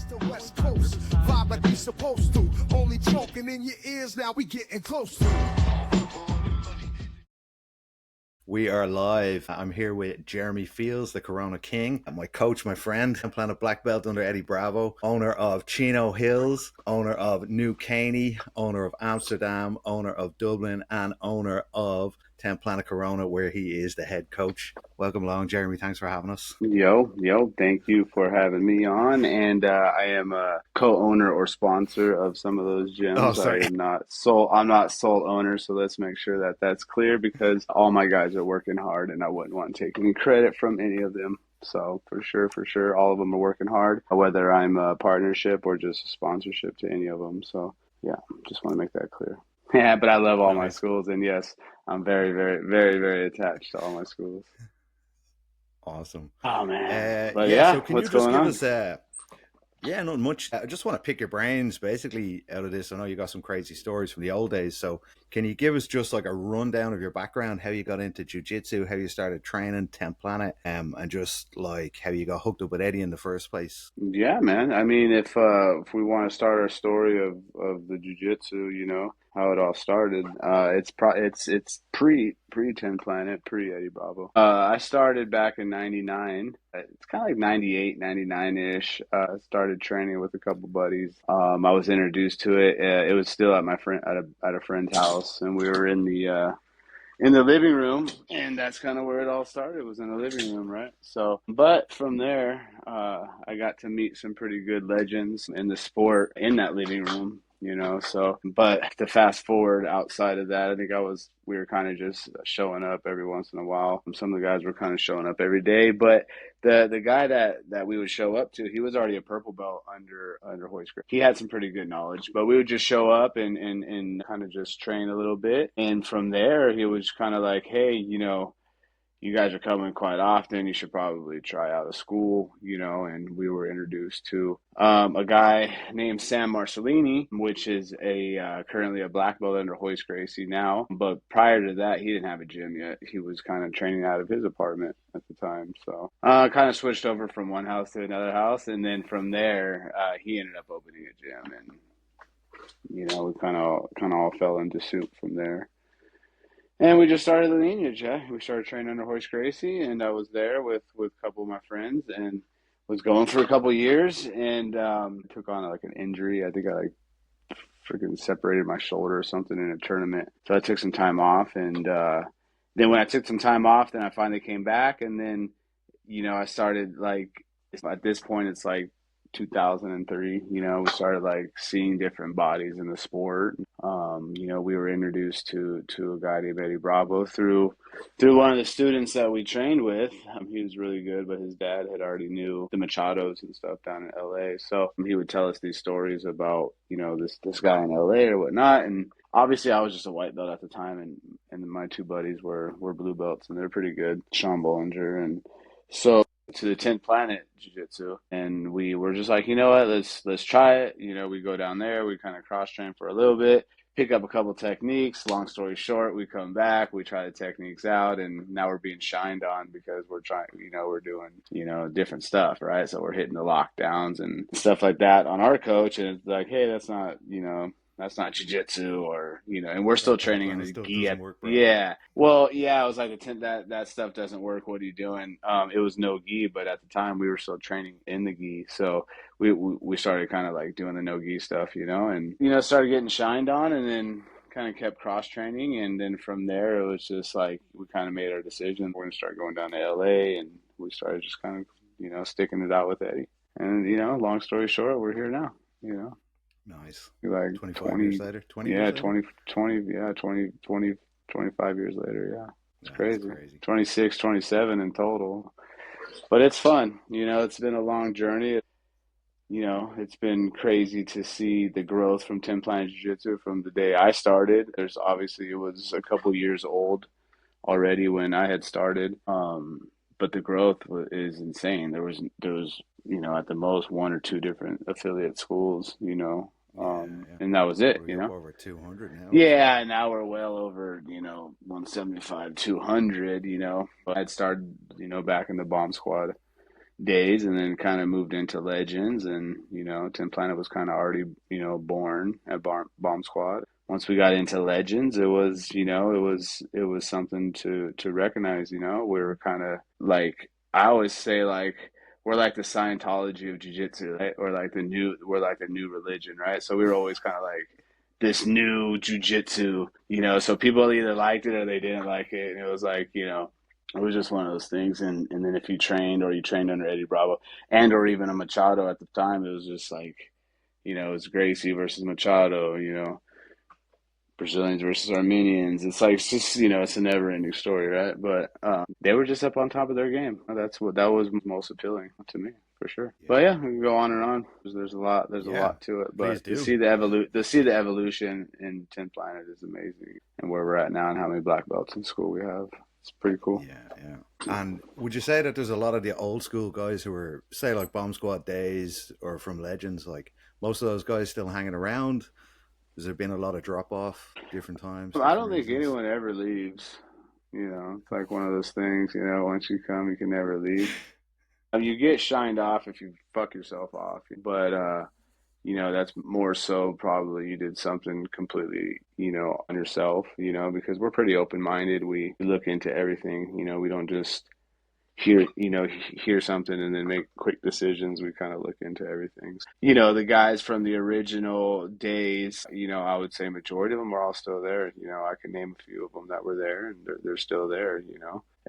the West Coast. Vibe like we supposed to. Only talking in your ears now, we getting close to. We are live. I'm here with Jeremy Fields, the Corona King, and my coach, my friend, Planet Black Belt under Eddie Bravo, owner of Chino Hills, owner of New Caney, owner of Amsterdam, owner of Dublin, and owner of 10 Planet Corona, where he is the head coach. Welcome along, Jeremy. Thanks for having us. Yo, thank you for having me on. And I am a co-owner or sponsor of some of those gyms. Oh, sorry. I'm not sole owner, so let's make sure that that's clear, because all my guys are working hard and I wouldn't want to take any credit from any of them. So for sure, all of them are working hard, whether I'm a partnership or just a sponsorship to any of them. So yeah, just want to make that clear. Yeah, but I love all my schools, and yes, I'm very, very, very, very attached to all my schools. Awesome. Oh man. But yeah, so can what's you just going give on? us yeah, not much. I just want to pick your brains basically out of this. I know you got some crazy stories from the old days. So can you give us just like a rundown of your background, how you got into jiu-jitsu, how you started training 10 Planet, and just like how you got hooked up with Eddie in the first place? Yeah, man. I mean, if we want to start our story of the jiu-jitsu, how it all started. It's pre 10 Planet, pre Eddie Bravo. I started back in '99. It's kind of like '98, '99-ish. Started training with a couple buddies. I was introduced to it. It was still at my friend at a friend's house, and we were in the living room, and that's kind of where it all started, was in the living room, right? So, but from there, I got to meet some pretty good legends in the sport in that living room, so, but to fast forward outside of that, I think we were kind of just showing up every once in a while. Some of the guys were kind of showing up every day, but the guy that we would show up to, he was already a purple belt under Hoist Gracie. He had some pretty good knowledge, but we would just show up and kind of just train a little bit. And from there, he was kind of like, hey, you guys are coming quite often. You should probably try out a school, and we were introduced to a guy named Sam Marcellini, which is currently a black belt under Hoist Gracie now. But prior to that, he didn't have a gym yet. He was kind of training out of his apartment at the time. So kind of switched over from one house to another house. And then from there, he ended up opening a gym. And, we kind of all fell into suit from there. And we just started the lineage, yeah. We started training under Hoist Gracie, and I was there with a couple of my friends, and was going for a couple of years, and took on like an injury. I think I like freaking separated my shoulder or something in a tournament. So I took some time off, and then when I took some time off, then I finally came back, and then, I started like, at this point, it's like 2003, we started like seeing different bodies in the sport. We were introduced to a guy named Eddie Bravo through one of the students that we trained with. He was really good, but his dad had already knew the Machados and stuff down in LA. So he would tell us these stories about, this guy in LA or whatnot. And obviously I was just a white belt at the time, and my two buddies were blue belts, and they're pretty good, Sean Bollinger. And so to the 10th Planet Jiu-Jitsu, and we were just like, you know what, let's try it. We go down there, we kind of cross train for a little bit, pick up a couple techniques. Long story short, we come back, we try the techniques out, and now we're being shined on because we're trying, we're doing, different stuff, right? So we're hitting the lockdowns and stuff like that on our coach, and it's like, hey, that's not jiu-jitsu, or, and we're still training in the gi. Yeah. Well, yeah, I was like, that stuff doesn't work. What are you doing? It was no gi, but at the time we were still training in the gi. So we started kind of like doing the no gi stuff, and, started getting shined on, and then kind of kept cross training. And then from there, it was just like, we kind of made our decision. We're going to start going down to LA, and we started just kind of, sticking it out with Eddie. And, long story short, we're here now, Nice. Like 25 years later? 20 yeah, years later? 25 years later, yeah. It's crazy. 26, 27 in total. But it's fun. It's been a long journey. It's been crazy to see the growth from 10 Planet Jiu-Jitsu from the day I started. It was a couple years old already when I had started. But the growth is insane. There was at the most one or two different affiliate schools, and that was it, Over 200 now. Yeah, now we're well over, 175, 200, but I'd started, back in the bomb squad, days, and then kind of moved into Legends, and Tin Planet was kind of already born at Bomb Squad. Once we got into Legends, it was it was something to recognize. We were kind of like, I always say, like, we're like the Scientology of jiu-jitsu, right? We're like the new religion, right? So we were always kind of like this new jiu-jitsu, so people either liked it or they didn't like it, and it was like, it was just one of those things. And then if you trained, or you trained under Eddie Bravo, and or even a Machado at the time, it was just like, it was Gracie versus Machado, Brazilians versus Armenians. It's like, it's just, it's a never ending story, right? But they were just up on top of their game. That was most appealing to me, for sure. Yeah. But yeah, we can go on and on. There's a Yeah. lot to it. Please But do. to see the evolution in Tin Planet is amazing, and where we're at now, and how many black belts in school we have. It's pretty cool. Yeah, yeah. And would you say that there's a lot of the old school guys who were, say, like Bomb Squad days or from Legends, like most of those guys still hanging around? Has there been a lot of drop off, different times, I different don't think reasons? anyone ever leaves. It's like one of those things, once you come, you can never leave. You get shined off if you fuck yourself off, but that's more so probably you did something completely, on yourself, because we're pretty open minded. We look into everything, we don't just hear something and then make quick decisions. We kind of look into everything. The guys from the original days, I would say majority of them are all still there. I can name a few of them that were there, and they're still there.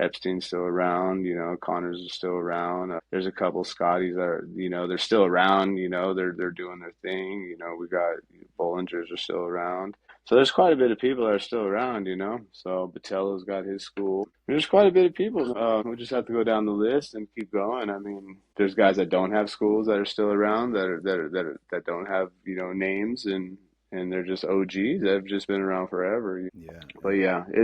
Epstein's still around. Connors is still around. There's a couple Scotties that are, they're still around. They're doing their thing. We got Bollingers are still around. So there's quite a bit of people that are still around, So Batello's got his school. There's quite a bit of people. We just have to go down the list and keep going. I mean, there's guys that don't have schools that are still around, that don't have names, and they're just OGs that have just been around forever. Yeah, But yeah. yeah,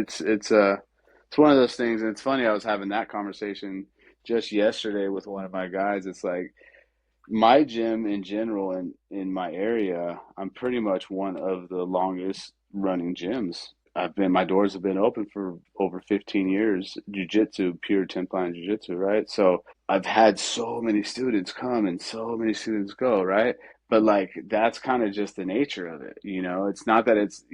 it's one of those things, and it's funny. I was having that conversation just yesterday with one of my guys. It's like, my gym in general, in my area, I'm pretty much one of the longest running gyms. My doors have been open for over 15 years, jujitsu, pure 10 plan jujitsu, right? So I've had so many students come and so many students go, right? But like, that's kind of just the nature of it, It's not that it's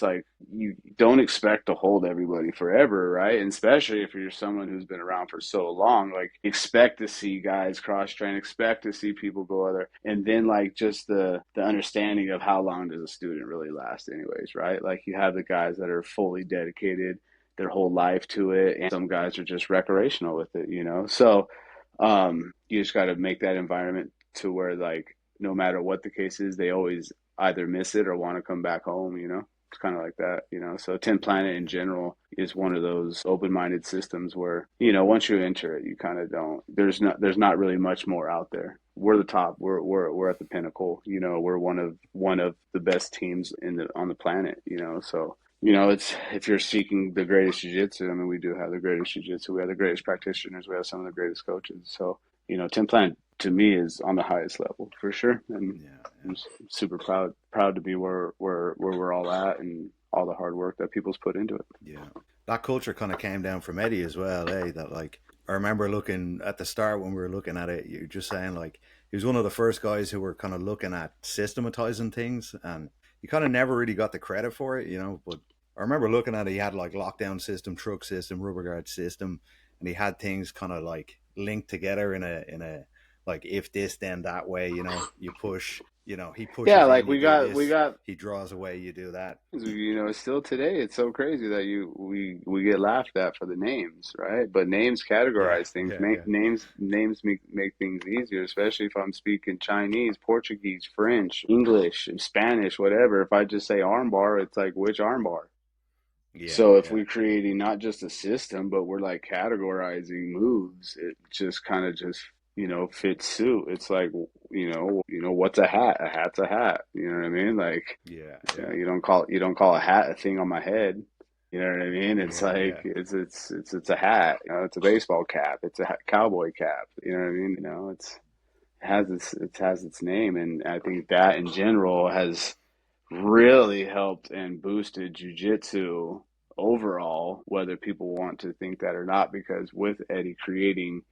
like, you don't expect to hold everybody forever, right? And especially if you're someone who's been around for so long, like, expect to see guys cross train, expect to see people go other, and then like, just the understanding of how long does a student really last, anyways, right? Like, you have the guys that are fully dedicated their whole life to it, and some guys are just recreational with it, So you just got to make that environment to where, like, no matter what the case is, they always either miss it or want to come back home, It's kind of like that, So Tin Planet in general is one of those open-minded systems where, once you enter it, you kind of don't. There's not really much more out there. We're the top. We're at the pinnacle. We're one of the best teams on the planet. So. It's, if you're seeking the greatest jiu-jitsu, I mean, we do have the greatest jiu-jitsu. We have the greatest practitioners. We have some of the greatest coaches. So, Tim Plant to me is on the highest level for sure, and Yeah, I'm super proud to be where we're all at, and all the hard work that people's put into it. yeah. That culture kind of came down from Eddie as well, eh? That, like, I remember looking at the start when we were looking at it, you're just saying, like, he was one of the first guys who were kind of looking at systematizing things, and he kind of never really got the credit for it, But I remember looking at it, he had like lockdown system, truck system, rubber guard system, and he had things kind of like linked together in a like, if this then that way, you push, he Yeah, pushes like in, you do we this, got he draws away, you do that. still today, it's so crazy that we get laughed at for the names, right? But names Yeah, categorize things. yeah, yeah, Names make things easier, especially if I'm speaking Chinese, Portuguese, French, English, Spanish, whatever. If I just say armbar, it's like, which armbar? yeah, So if yeah, we're creating not just a system, but we're like categorizing moves, it just kind of just fits suit. It's like, what's a hat? A hat's a hat. You know what I mean? Like, yeah, yeah, you don't call a hat a thing on my head. You know what I mean? It's yeah, like, yeah, it's a hat. It's a baseball cap. It's a cowboy cap. You know what I mean? It has its name, and I think that in general has really helped and boosted jujitsu overall, whether people want to think that or not, because with Eddie creating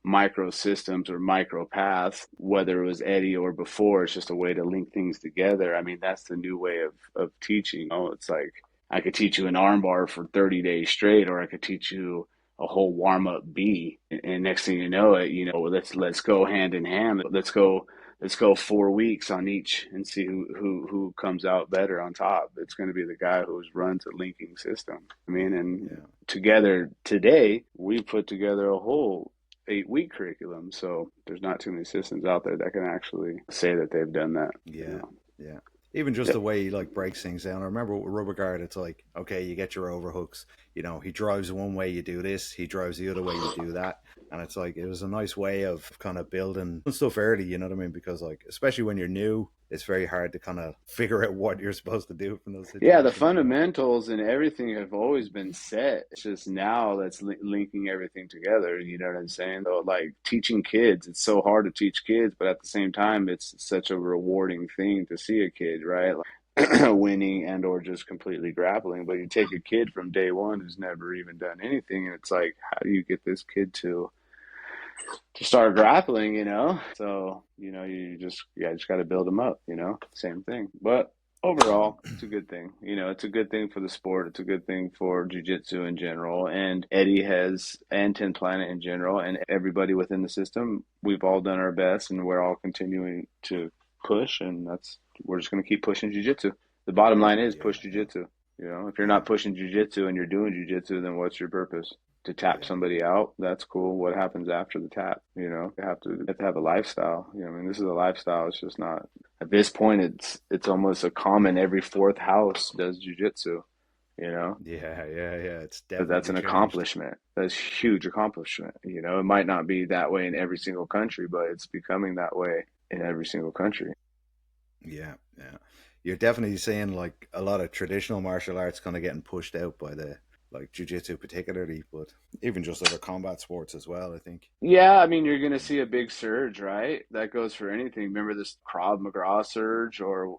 micro systems or micro paths, whether it was Eddie or before. It's just a way to link things together. I mean, that's the new way of teaching. You know, it's like I could teach you an armbar for 30 days straight, or I could teach you a whole warm up B. And next thing you know it, you know, let's go hand in hand. Let's go 4 weeks on each and see who comes out better on top. It's going to be the guy who's runs a linking system. I mean, and Yeah. together today we put together a whole 8-week curriculum. So there's not too many systems out there that can actually say that they've done that. You Yeah. know? Yeah. Even just Yeah. the way he like breaks things down. I remember with rubber guard, it's like, okay, you get your overhooks. You know, he drives one way, you do this. He drives the other way, you do that. And it's like, it was a nice way of kind of building stuff early, you know what I mean? Because like, especially when you're new, it's very hard to kind of figure out what you're supposed to do from those Yeah, the situations, you know? fundamentals and everything have always been set. It's just now that's linking everything together. You know what I'm saying? So, like teaching kids, it's so hard to teach kids, but at the same time, it's such a rewarding thing to see a kid, right? Like, winning and or just completely grappling. But you take a kid from day one who's never even done anything, and it's like, how do you get this kid to start grappling, you know? So, you know, just got to build them up, you know, same thing. But overall, it's a good thing. You know, it's a good thing for the sport. It's a good thing for jiu-jitsu in general. And Eddie and 10 Planet in general, and everybody within the system, we've all done our best and we're all continuing to push. And we're just going to keep pushing jiu-jitsu. The bottom line is Yeah. push jiu-jitsu. You know, if you're Yeah. not pushing jiu-jitsu and you're doing jiu-jitsu, then what's your purpose? To tap Yeah. somebody out, that's cool. What happens after the tap? You know, you have to have a lifestyle. You know, I mean, this is a lifestyle. It's just not at this point. It's almost a common. Every fourth house does jujitsu. You know, Yeah. Yeah. Yeah. It's but that's definitely an changed. accomplishment. That's a huge accomplishment. You know, it might not be that way in every single country, but it's becoming that way in every single country. Yeah. Yeah. You're definitely seeing like a lot of traditional martial arts kind of getting pushed out by the like jujitsu particularly, but even just other combat sports as well, I think. Yeah, I mean, you're going to see a big surge, right? That goes for anything. Remember this Krav Maga surge or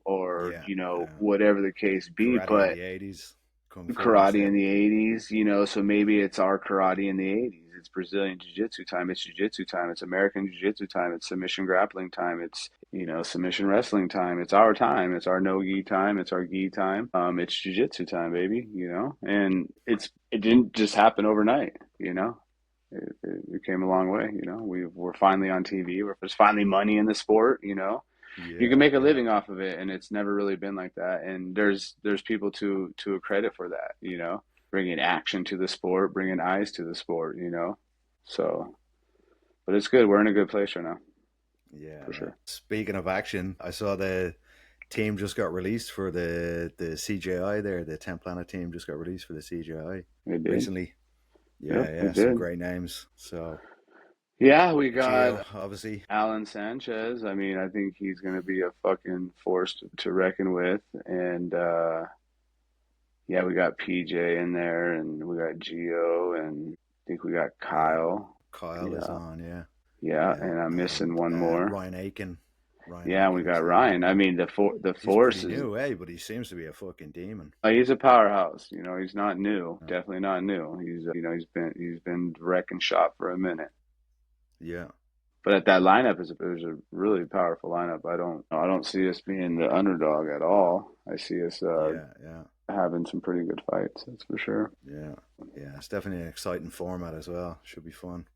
Yeah. you know, Yeah. whatever the case be, Karate in but the 80s, Kung Fu karate in instead. the 80s, you know, so maybe it's our karate in the 80s. It's Brazilian jiu-jitsu time, it's jiu-jitsu time, it's American jiu-jitsu time, it's submission grappling time, it's, you know, submission wrestling time. It's our time, it's our no gi time, it's our gi time. It's jiu-jitsu time, baby, you know. And it didn't just happen overnight, you know. It came a long way, you know. We're finally on TV. There's finally money in the sport, you know. You can Yeah. make a Yeah. living off of it, and it's never really been like that. And there's people to a credit for that, you know, bringing action to the sport, bringing eyes to the sport, you know. So, but it's good. We're in a good place right now, Yeah. for Yeah. sure. Speaking of action, I saw the team just got released for the CGI there. The 10 Planet team just got released for the CGI We did. recently. Yep, Yeah. we Yeah. Some did. great names. So, Yeah, we Geo, got obviously. Alan Sanchez. I mean, I think he's going to be a fucking force to reckon with. And yeah, we got PJ in there, and we got Geo, and I think we got Yeah. Kyle. Kyle is Yeah, on. Yeah. yeah, Yeah. and I'm missing And one more. Ryan Aiken. Ryan Yeah, and we Aiken got is there as Ryan. I well. mean, the He's force pretty is new, eh? But he seems to be a fucking demon. he's a powerhouse. You know, he's not new. Uh, Definitely not new. You know, he's been wrecking shop for a minute. yeah. But at that lineup is a really powerful lineup. I don't see us being the underdog at all. I see us Yeah. Yeah. having some pretty good fights. That's for sure. Yeah. Yeah. It's definitely an exciting format as well. Should be fun.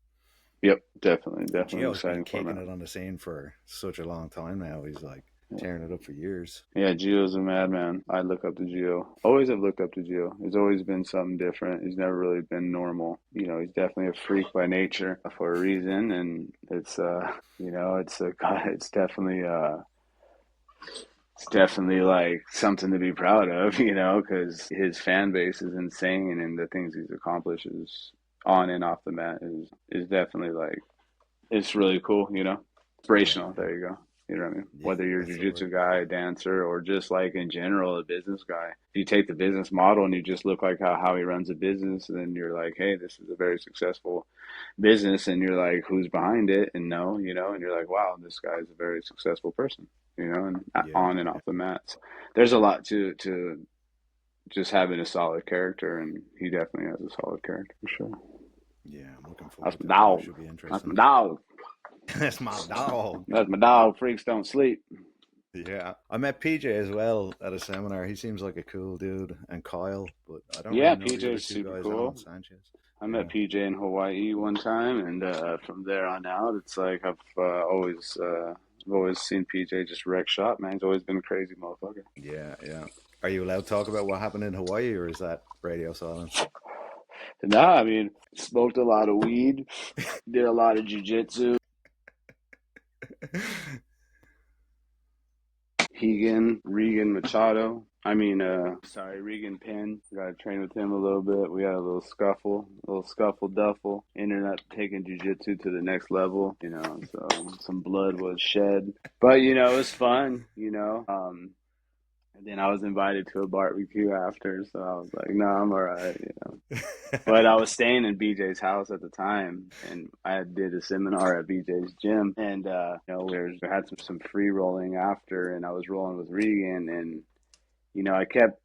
Yep, definitely Gio's been exciting kicking format. it on the scene for such a long time now. He's like tearing it up for years. Yeah, Gio's a madman. I look up to Gio. Always have looked up to Gio. He's always been something different. He's never really been normal. You know, he's definitely a freak by nature for a reason, and it's you know, it's definitely like something to be proud of, you know, because his fan base is insane, and the things he's accomplished is on and off the mat is definitely like it's really cool, you know, Yeah. inspirational. Yeah. There you go. You know what I mean? Yeah. Whether you're a That's the word. jiu-jitsu guy, a dancer, or just like in general, a business guy. If you take the business model and you just look like how he runs a business, then you're like, hey, this is a very successful business. And you're like, who's behind it? And no, you know, and you're like, wow, this guy is a very successful person, you know, and Yeah. on and Yeah. off the mats. There's a lot to just having a solid character, and he definitely has a solid character for sure. Yeah, I'm looking That's forward my to it now. It dog. should be That's my interesting. dog. That's my dog. That's my dog. Freaks don't sleep. Yeah, I met PJ as well at a seminar. He seems like a cool dude, and Kyle, but I don't Yeah, really know the other PJ's two super guys. Alan cool. Sanchez. I met Yeah, PJ in Hawaii one time, and from there on out, it's like I've always seen PJ just wreck shop. Man, he's always been a crazy motherfucker. yeah, yeah. Are you allowed to talk about what happened in Hawaii, or is that radio silence? Nah, I mean, smoked a lot of weed, did a lot of jujitsu. Regan Machado. Regan Penn. Got to train with him a little bit. We had a little scuffle duffle. Ended up taking jujitsu to the next level, so some blood was shed. But, it was fun, and then I was invited to a barbecue after, so I was like, no, I'm all right. But I was staying in BJ's house at the time, and I did a seminar at BJ's gym, and we had some free rolling after, and I was rolling with Regan, and I kept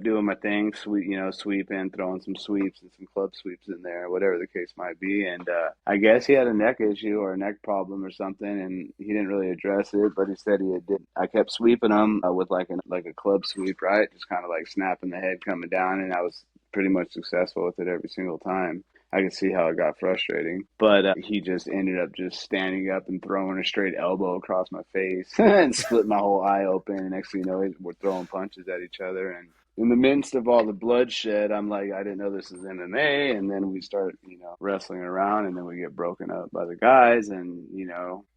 doing my thing, sweeping, throwing some sweeps and some club sweeps in there, whatever the case might be. And I guess he had a neck issue or a neck problem or something, and he didn't really address it, but he said he did. I kept sweeping him with like a club sweep, right? Just kind of like snapping the head coming down, and I was pretty much successful with it every single time. I could see how it got frustrating, but he just ended up just standing up and throwing a straight elbow across my face and split my whole eye open. And next thing you know, we're throwing punches at each other. And in the midst of all the bloodshed, I'm like, I didn't know this is MMA. And then we start, wrestling around, and then we get broken up by the guys. And,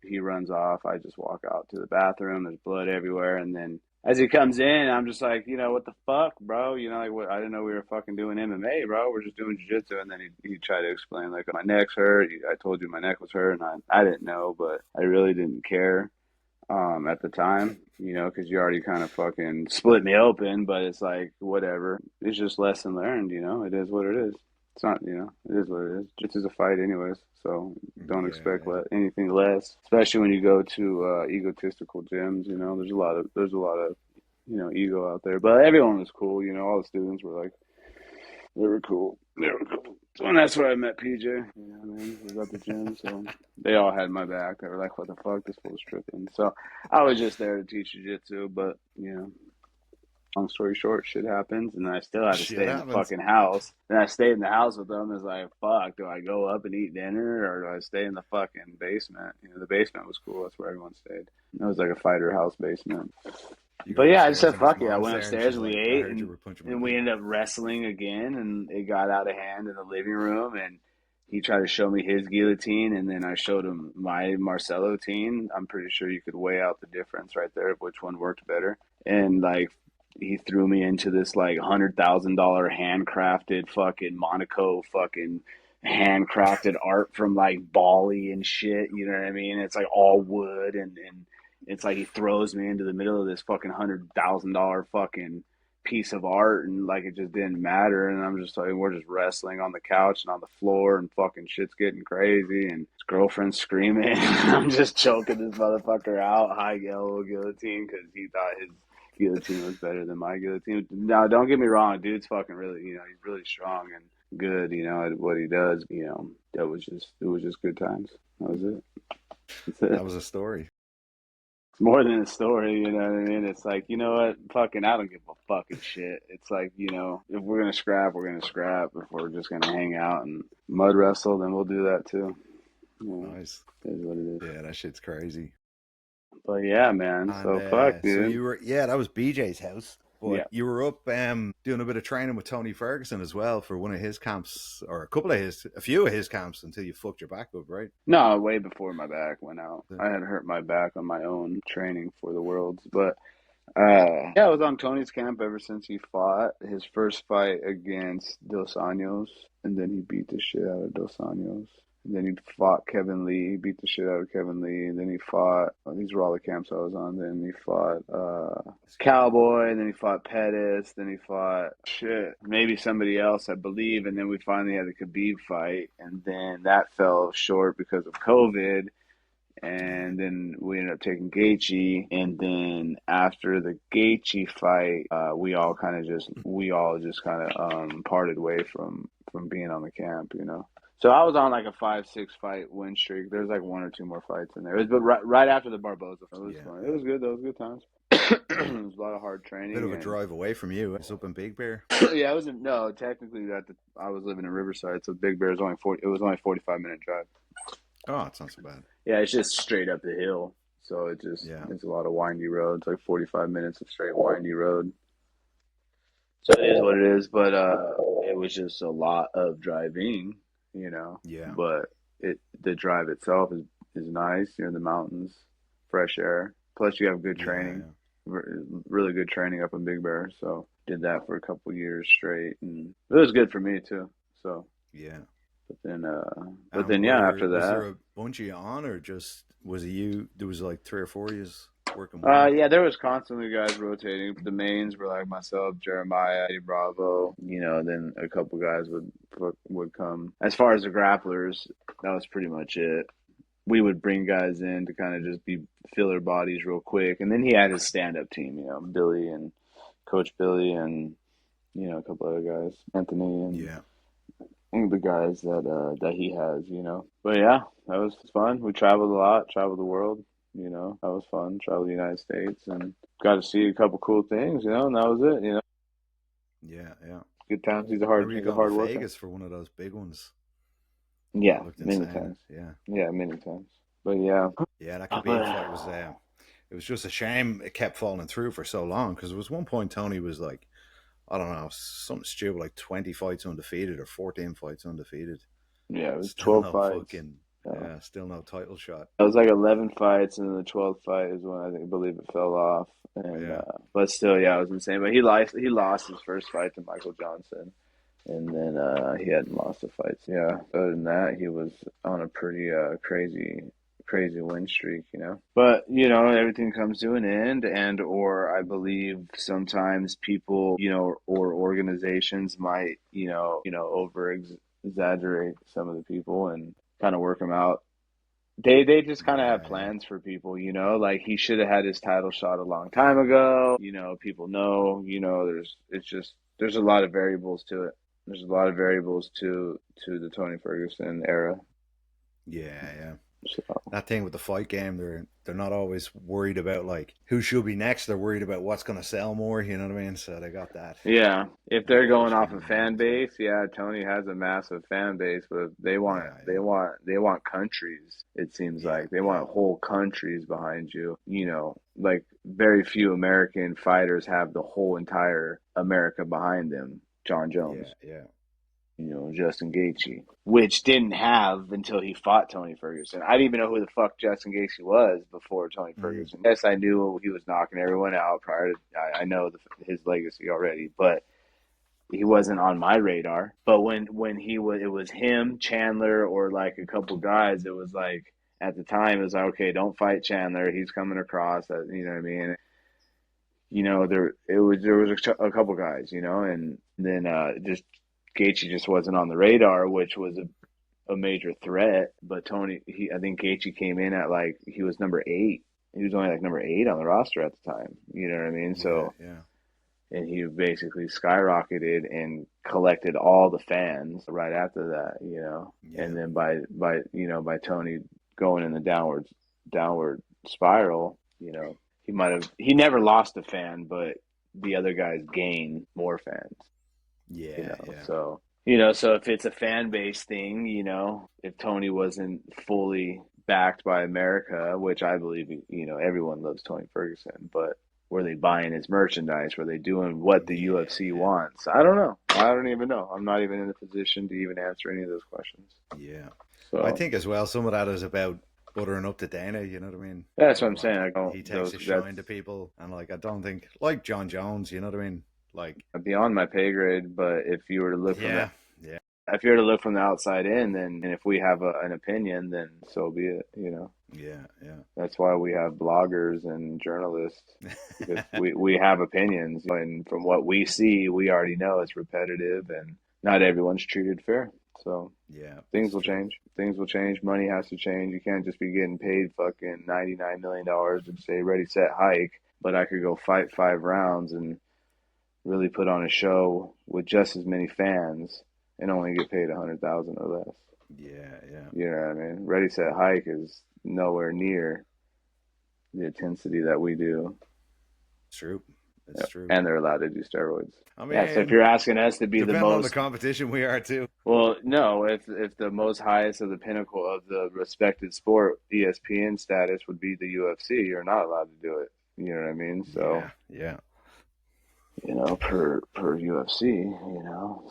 he runs off. I just walk out to the bathroom. There's blood everywhere. And then as he comes in, I'm just like, what the fuck, bro? Like, what? I didn't know we were fucking doing MMA, bro. We're just doing jiu-jitsu. And then he tried to explain, like, my neck's hurt. I told you my neck was hurt, and I didn't know, but I really didn't care at the time, because you already kind of fucking split me open. But it's like, whatever. It's just lesson learned, It is what it is. It's not, it is what it is. Jiu-jitsu's a fight anyways, so don't Yeah, expect yeah. anything less, especially when you go to egotistical gyms, there's a lot of, ego out there. But everyone was cool, all the students were like, they were cool. They were cool. So, and that's where I met PJ. I mean, we was at the gym, so they all had my back. They were like, "What the fuck? This fool's tripping." So I was just there to teach jiu-jitsu, but long story short, shit happens, and I still had to Shit stay in the happens. fucking house. And I stayed in the house with them. It's like, fuck, do I go up and eat dinner, or do I stay in the fucking basement? The basement was cool. That's where everyone stayed. It was like a fighter house basement. You But go yeah, I just upstairs, said and his fuck it. I mom's went there, and upstairs she's and we like, "I ate, heard you were punching my and we kid." ended up wrestling again, and it got out of hand in the living room. And he tried to show me his guillotine, and then I showed him my Marcelo team. I'm pretty sure you could weigh out the difference right there of which one worked better. And like, he threw me into this like $100,000 handcrafted fucking Monaco fucking handcrafted art from like Bali and shit. You know what I mean? It's like all wood, and it's like he throws me into the middle of this fucking $100,000 fucking piece of art, and like it just didn't matter. And I'm just like, we're just wrestling on the couch and on the floor, and fucking shit's getting crazy, and his girlfriend's screaming. I'm just choking this motherfucker out, high yellow guillotine, because he thought his guillotine was better than my guillotine. Now, don't get me wrong, dude's fucking really, he's really strong and good, at what he does. It was just good times. That was it. That's it. That was a story. It's more than a story, you know what I mean? It's like, you know what? Fucking, I don't give a fucking shit. It's like, if we're gonna scrap, we're gonna scrap. If we're just gonna hang out and mud wrestle, then we'll do that too. Nice. It is what it is. Yeah, that shit's crazy. But yeah, man. And So fuck, so dude. you were, yeah, that was BJ's house. But Yeah. you were up doing a bit of training with Tony Ferguson as well for one of his camps, or a few of his camps, until you fucked your back up, right? No, way before my back went out. I had hurt my back on my own training for the Worlds. But yeah, I was on Tony's camp ever since he fought his first fight against Dos Anjos, and then he beat the shit out of Dos Anjos. And then he fought Kevin Lee, beat the shit out of Kevin Lee. And then he fought, these were all the camps I was on. Then he fought Cowboy, and then he fought Pettis. Then he fought, maybe somebody else, I believe. And then we finally had the Khabib fight. And then that fell short because of COVID. And then we ended up taking Gaethje, and then after the Gaethje fight, we all just kind of parted way from being on the camp, So I was on like a 5-6 fight win streak. There's like one or two more fights in there. It was but right after the Barboza. It was Yeah, fun. It yeah, was good. Those good times. yeah. It was a lot of hard Bit training of a and drive away from you. It's up in Big Bear. yeah, it wasn't no. Technically, I was living in Riverside, so Big Bear is only 40. It was only a 45-minute drive. Oh, it's not so bad. Yeah, it's just straight up the hill. So Yeah, it's a lot of windy roads, like 45 minutes of straight windy road. So it is what it is, but it was just a lot of driving, you know. yeah, But the drive itself is nice. You're in the mountains, fresh air. Plus, you have good yeah, training, yeah. really good training up in Big Bear. So did that for a couple years straight, and it was good for me too. So, Yeah. but then, yeah, after Was there that. a bunch of you on, or just was it you? There was like 3 or 4 years working with him. Yeah, there was constantly guys rotating. The mains were like myself, Jeremiah, Eddie Bravo. You know, then a couple guys would come. As far as the grapplers, that was pretty much it. We would bring guys in to kind of just be filler bodies real quick, and then he had his stand up team. You know, Billy and Coach Billy, and a couple other guys, Anthony, and Yeah, the guys that he has. You know, but yeah, that was fun. We traveled a lot, traveled the world. You know, that was fun. Traveled the United States and got to see a couple cool things. You know, and that was it. You know, yeah, yeah. good times. I remember you He's a going to hard worker. Vegas for one of those big ones. Yeah, Looked many insane. times. Yeah, Yeah, many times. But yeah, yeah. That Khabib fight but was. It was just a shame it kept falling through for so long because there was one point Tony was like, I don't know, something stupid like 20 fights undefeated or 14 fights undefeated. yeah, it was Still 12 no fights. fucking Yeah. yeah, still no title shot. It was like 11 fights, and then the 12th fight is when I believe it fell off. And Yeah, but still, yeah, it was insane. But he lost his first fight to Michael Johnson, and then he hadn't lost a fight. Yeah. Other than that, he was on a pretty crazy win streak, you know. But everything comes to an end, and or I believe sometimes people, or organizations might, over exaggerate some of the people and kind of work them out. They just kind of have yeah, yeah, plans for people, like he should have had his title shot a long time ago. People know, there's a lot of variables to it. There's a lot of variables to the Tony Ferguson era. yeah, yeah. So That thing with the fight game, they're not always worried about like who should be next. They're worried about what's going to sell more. You know what I mean? So they got that yeah, if that they're going pushing off in of their fan minds. base, yeah, Tony has a massive fan base, but Yeah, yeah, they want countries. It seems yeah, like they yeah, want whole countries behind you. Like very few American fighters have the whole entire America behind them. John yeah, Jones, yeah, Justin Gaethje, which didn't have until he fought Tony Ferguson. I didn't even know who the fuck Justin Gaethje was before Tony mm, Ferguson. Yes, I knew he was knocking everyone out prior to. I know his legacy already, but he wasn't on my radar. But when it was him, Chandler, or like a couple guys. It was like at the time it was like, okay, don't fight Chandler. He's coming across. You know what I mean? There was a couple guys, and then just Gaethje just wasn't on the radar, which was a major threat. But I think Gaethje came in at like he was number 8. He was only like number 8 on the roster at the time. You know what I mean? yeah, So yeah, and he basically skyrocketed and collected all the fans right after that. yeah, And then by Tony going in the downward spiral, he never lost a fan, but the other guys gained more fans. yeah, yeah, So so if it's a fan base thing, if Tony wasn't fully backed by America, which I believe, everyone loves Tony Ferguson, but were they buying his merchandise? Were they doing what the yeah, UFC yeah, wants? I don't know. I don't even know. I'm not even in a position to even answer any of those questions. yeah. I So think as well, some of that is about buttering up to Dana. You know what I mean? that's what Where I'm saying. like I don't he takes those his that's shine to people, and like I don't think like John Jones. You know what I mean? Like beyond my pay grade. But if you were to look from yeah, yeah, the outside in, then and if we have an opinion, then so be it. yeah, yeah. That's why we have bloggers and journalists because we have opinions, and from what we see, we already know it's repetitive and not everyone's treated fair. So Yeah, things it's will true. change. Things will change. Money has to change. You can't just be getting paid fucking $99 million and say ready, set, hike. But I could go fight 5 rounds and really put on a show with just as many fans and only get paid 100,000 or less. Yeah, yeah. You know what I mean? Ready, set, hike is nowhere near the intensity that we do. It's true. It's Yeah. true. And they're allowed to do steroids. I Yeah, so if mean, you're asking us to be the depending on the most, competition, we are too. well, no, if the most highest of the pinnacle of the respected sport, ESPN status would be the UFC, you're not allowed to do it. You know what I mean? So, Yeah, yeah. per UFC,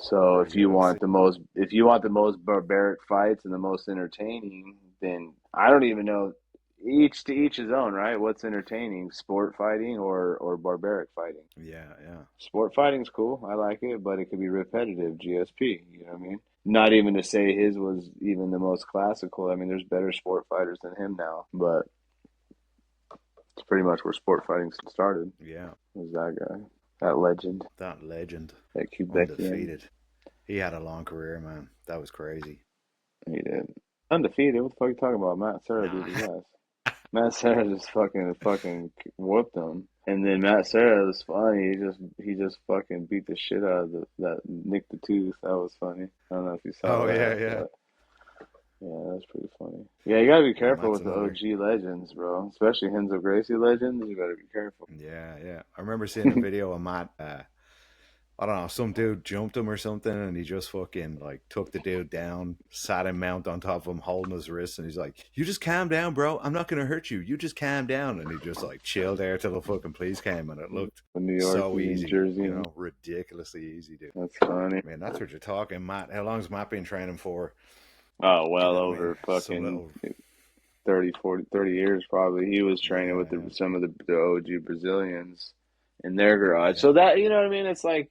So For if you UFC. want the most barbaric fights and the most entertaining, then I don't even know. Each to each his own, right? What's entertaining, sport fighting or barbaric fighting? Yeah, yeah. Sport fighting's cool. I like it, but it could be repetitive. GSP, you know what I mean? Not even to say his was even the most classical. I mean, there's better sport fighters than him now, but it's pretty much where sport fighting started. Yeah. Was that guy, that legend, That legend. that Quebecian? Undefeated. He had a long career, man. That was crazy. He did. Undefeated. What the fuck are you talking about? Matt Serra Nah. beat his ass. Matt Serra just fucking whooped him. And then Matt Serra was funny. He just fucking beat the shit out of that Nick the Tooth. That was funny. I don't know if you saw Oh, yeah, that, yeah. but yeah, that's pretty funny. Yeah, you gotta be Yeah, careful Matt's with the another. OG legends, bro. Especially Henzo Gracie legends. You gotta be careful. Yeah, yeah. I remember seeing a video of Matt. I don't know, some dude jumped him or something, and he just fucking like took the dude down, sat him mount on top of him, holding his wrist, and he's like, "You just calm down, bro. I'm not gonna hurt you. You just calm down." And he just like chilled there till the fucking police came, and it looked In New York, so he's in easy, Jersey. ridiculously easy, dude. That's funny. Man, that's what you're talking, Matt. How long's Matt been training for? Oh, You well know what I mean? over Some fucking little. 30 years probably. He was training Yeah, with yeah, some of the OG Brazilians in their garage. yeah, So that, you know what I mean? It's like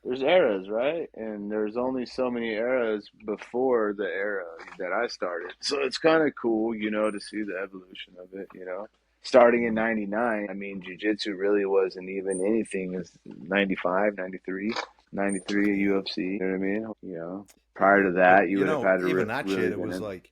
there's eras, right? And there's only so many eras before the era that I started. So it's kind of cool, to see the evolution of it. Starting in mm, 99, I mean, jiu-jitsu really wasn't even anything as 95, 93 yeah, UFC, you know what I mean? Prior yeah. to But that, you would have had to even that really shit, it been was in. like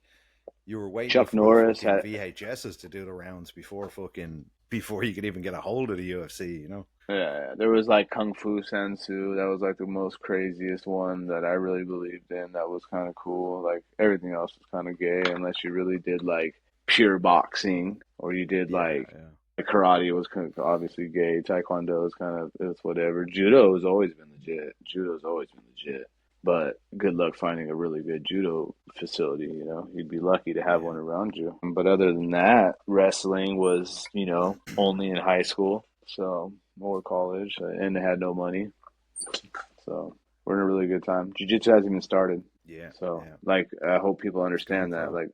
you were waiting Chuck for the Norris fucking had VHSs to do the rounds before you could even get a hold of the UFC. Yeah, there was like Kung Fu Sensu. That was like the most craziest one that I really believed in. That was kind of cool. Like everything else was kind of gay, unless you really did like pure boxing or you did Yeah, like yeah, karate was kind of obviously gay. Taekwondo is kind of it's whatever. Judo has always been legit. Judo's always been legit. But good luck finding a really good judo facility. You'd be lucky to have yeah, one around you. But other than that, wrestling was only in high school. So or college, and they had no money. So we're in a really good time. Jiu-jitsu hasn't even started. yeah, So yeah. like, I hope people It's going understand that. pro.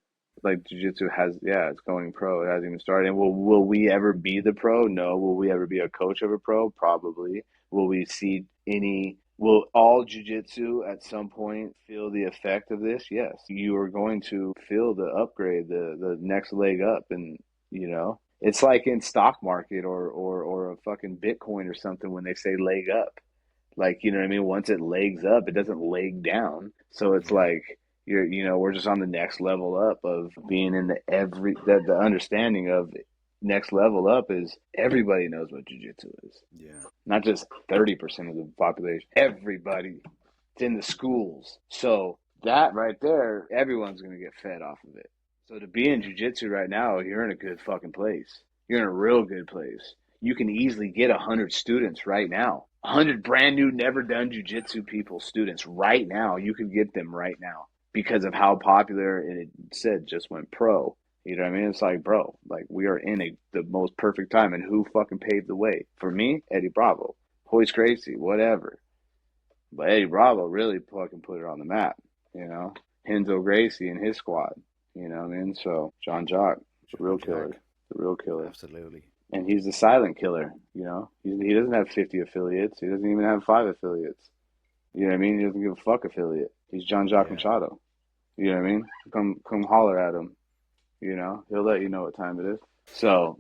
Like jiu-jitsu has, yeah, it's going pro. It hasn't even started. And will we ever be the pro? No. Will we ever be a coach of a pro? Probably. Will we see any? Will all jiu-jitsu at some point feel the effect of this? Yes. You are going to feel the upgrade, the next leg up, and it's like in stock market or a fucking Bitcoin or something when they say leg up. Like, you know what I mean? Once it legs up, it doesn't leg down. So it's Yeah, like we're just on the next level up of being in the understanding of next level up is everybody knows what jujitsu is. yeah, Not just 30% of the population. Everybody. It's in the schools. So that right there, everyone's going to get fed off of it. So to be in yeah, jujitsu right now, you're in a good fucking place. You're in a real good place. You can easily get 100 students right now. 100 brand new, never done jujitsu people, students right now. You could get them right now because of how popular, and it said just went pro. You know what I mean? It's like, bro, like we are in the most perfect time. And who fucking paved the way? For me, Eddie Bravo, Hoist Gracie, whatever. But Eddie Bravo really fucking put it on the map, you know. Henzo Gracie and his squad, you know what I mean? So John Jock, the real John killer, Jack. the real killer. Absolutely. And he's the silent killer, you know. He doesn't have 50 affiliates. He doesn't even have 5 affiliates. You know what I mean? He doesn't give a fuck affiliate. He's John Jock Yeah. Machado. You know what I mean? Come holler at him. You know, he'll let you know what time it is. So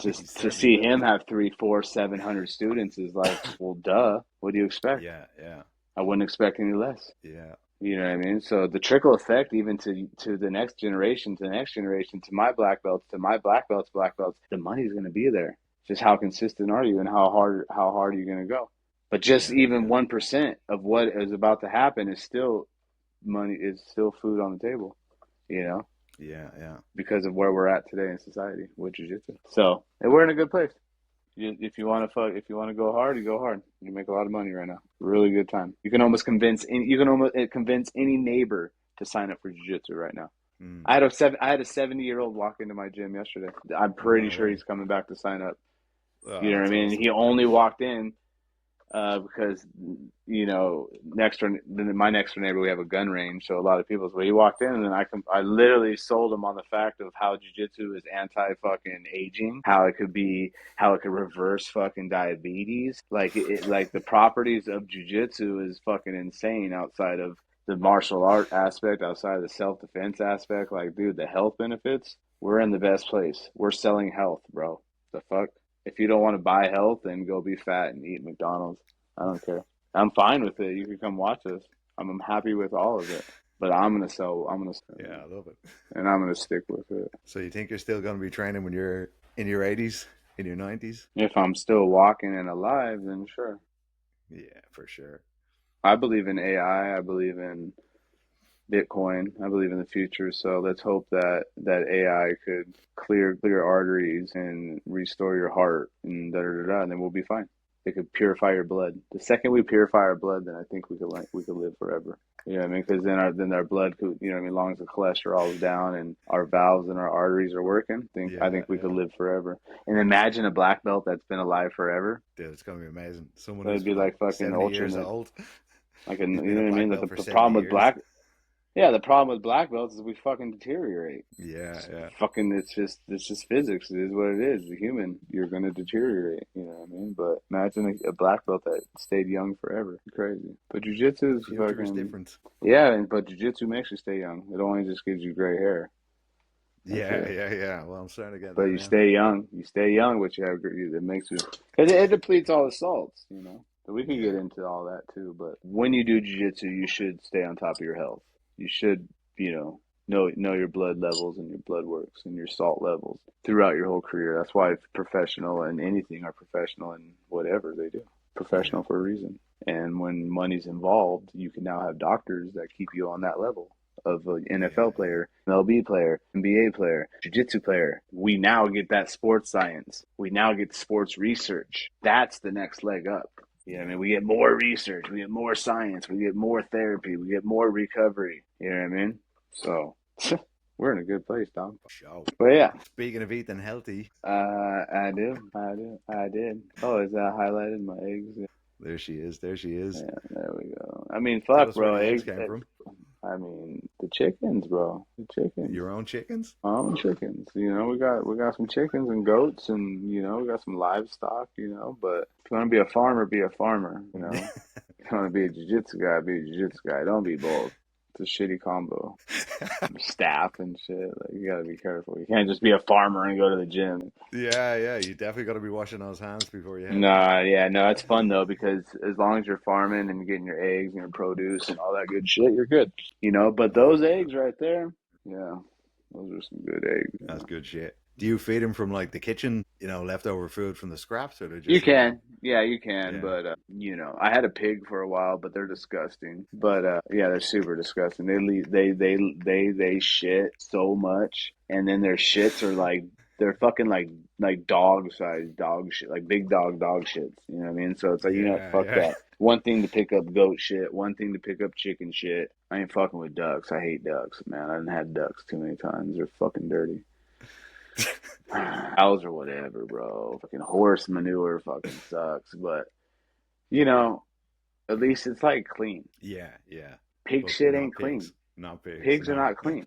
He just to certainly see will. him have 3, 4, 700 students is like, well, duh. What do you expect? Yeah, yeah, I wouldn't expect any less. yeah, You know what I mean? So the trickle effect, even to the next generation, to the next generation, to my black belts, to my black belts, the money's going to be there. Just how consistent are you, and how hard are you going to go? But just yeah, even yeah. 1% of what is about to happen is still money, is still food on the table, you know, Yeah, yeah. because of where we're at today in society with jiu-jitsu. So, and we're in a good place. If you want to go hard, you go hard. You make a lot of money right now. Really good time. You can almost convince any neighbor to sign up for jiu-jitsu right now. Mm. I had a 70-year-old walk into my gym yesterday. I'm pretty sure he's coming back to sign up. Oh, You know what I that's mean? awesome. He only walked in because my next door neighbor, we have a gun range, so a lot of people. So he walked in, and then I literally sold him on the fact of how jiu-jitsu is anti fucking aging, how it could reverse fucking diabetes, like like the properties of jiu-jitsu is fucking insane outside of the martial art aspect, outside of the self-defense aspect. Like, dude, the health benefits, we're in the best place. We're selling health, bro. The fuck. If you don't want to buy health, then go be fat and eat McDonald's. I don't care. I'm fine with it. You can come watch us. I'm happy with all of it. But I'm gonna sell. Yeah, I love it. And I'm gonna stick with it. So you think you're still going to be training when you're in your 80s, in your 90s? If I'm still walking and alive, then sure. Yeah, for sure. I believe in AI. I believe in Bitcoin. I believe in the future. So let's hope that AI could clear arteries and restore your heart and and then we'll be fine. It could purify your blood. The second we purify our blood, then I think we could live forever. You know what I mean? Because then our blood could, you know what I mean, long as the cholesterol is down and our valves and our arteries are working, I think we could live forever. And imagine a black belt that's been alive forever. Dude, it's going to be amazing. Someone That'd who's be like fucking 70 years alternate. old. Like He's you been know a what I mean? black Like belt for the 70 problem with years. the problem with black belts is we fucking deteriorate. Yeah, yeah. Fucking, it's just physics. It is what it is. The human, you're gonna deteriorate. You know what I mean? But imagine a black belt that stayed young forever. Crazy. But jujitsu is Future is fucking different. yeah. But jujitsu makes you stay young. It only just gives you gray hair. Yeah, yeah. Well, I'm starting to get But that you now. stay young. You stay young, but you have it makes you. It depletes all the salts. You know. So we can get into all that too. But when you do jiu-jitsu, you should stay on top of your health. You should, know your blood levels and your blood works and your salt levels throughout your whole career. That's why professional and anything are professional in whatever they do. Yeah. Professional for a reason. And when money's involved, you can now have doctors that keep you on that level of an NFL player, MLB player, NBA player, jiu-jitsu player. We now get that sports science. We now get sports research. That's the next leg up. You know what I mean? We get more research, we get more science, we get more therapy, we get more recovery. You know what I mean? So we're in a good place, Dom. Show. But yeah. Speaking of eating healthy. I did. Oh, is that highlighted? My eggs? Yeah, There she is. yeah, there we go. I mean, Tell fuck, us where bro. the eggs Eggs. came from. I mean, the chickens, bro. The chickens. Your own chickens? My own chickens. You know, we got some chickens and goats, and we got some livestock. But if you want to be a farmer, be a farmer. If you want to be a jiu-jitsu guy, be a jiu-jitsu guy. Don't be both. It's a shitty combo. Staff and shit. Like, you gotta be careful. You can't just be a farmer and go to the gym. Yeah. You definitely got to be washing those hands before you head. Nah, yeah, no, it's fun though because as long as you're farming and getting your eggs and your produce and all that good shit, you're good. But those eggs right there, yeah, those are some good eggs. That's good shit. Do you feed them from like the kitchen, leftover food from the scraps, or they just You can, yeah, you can, Yeah. but I had a pig for a while, but they're disgusting. But yeah, they're super disgusting. They shit so much, and then their shits are like they're fucking like dog sized dog shit, like big dog shits. You know what I mean? So it's like fuck Yeah. that. One thing to pick up goat shit, one thing to pick up chicken shit. I ain't fucking with ducks. I hate ducks, man. I done had ducks too many times. They're fucking dirty. Cows or whatever, bro. Fucking horse manure fucking sucks, but at least it's like clean. Yeah. Pig But shit not ain't clean. pigs. Not pigs. Pigs are No. not clean.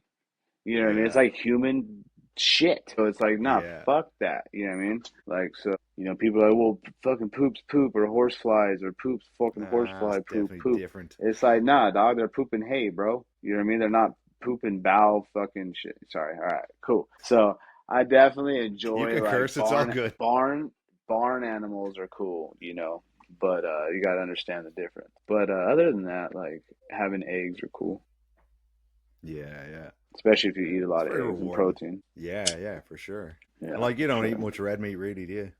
You know what I mean? Yeah. It's like human shit. So it's like, nah, Yeah. fuck that. You know what I mean? Like, so, people are like, well, fucking poops poop or horse flies or poops fucking horsefly It's poop definitely poop. different. It's like, nah, dog, they're pooping hay, bro. You know what I mean? They're not pooping bowel fucking shit. Sorry. All right, cool. So I definitely You enjoy can like curse, it's all good. barn animals are cool, but you got to understand the difference. But other than that, like having eggs are cool, Yeah. especially if you eat a lot It's of very eggs and rewarding. protein. Yeah, for sure. Yeah, And like you don't sure. eat much red meat, really, do you?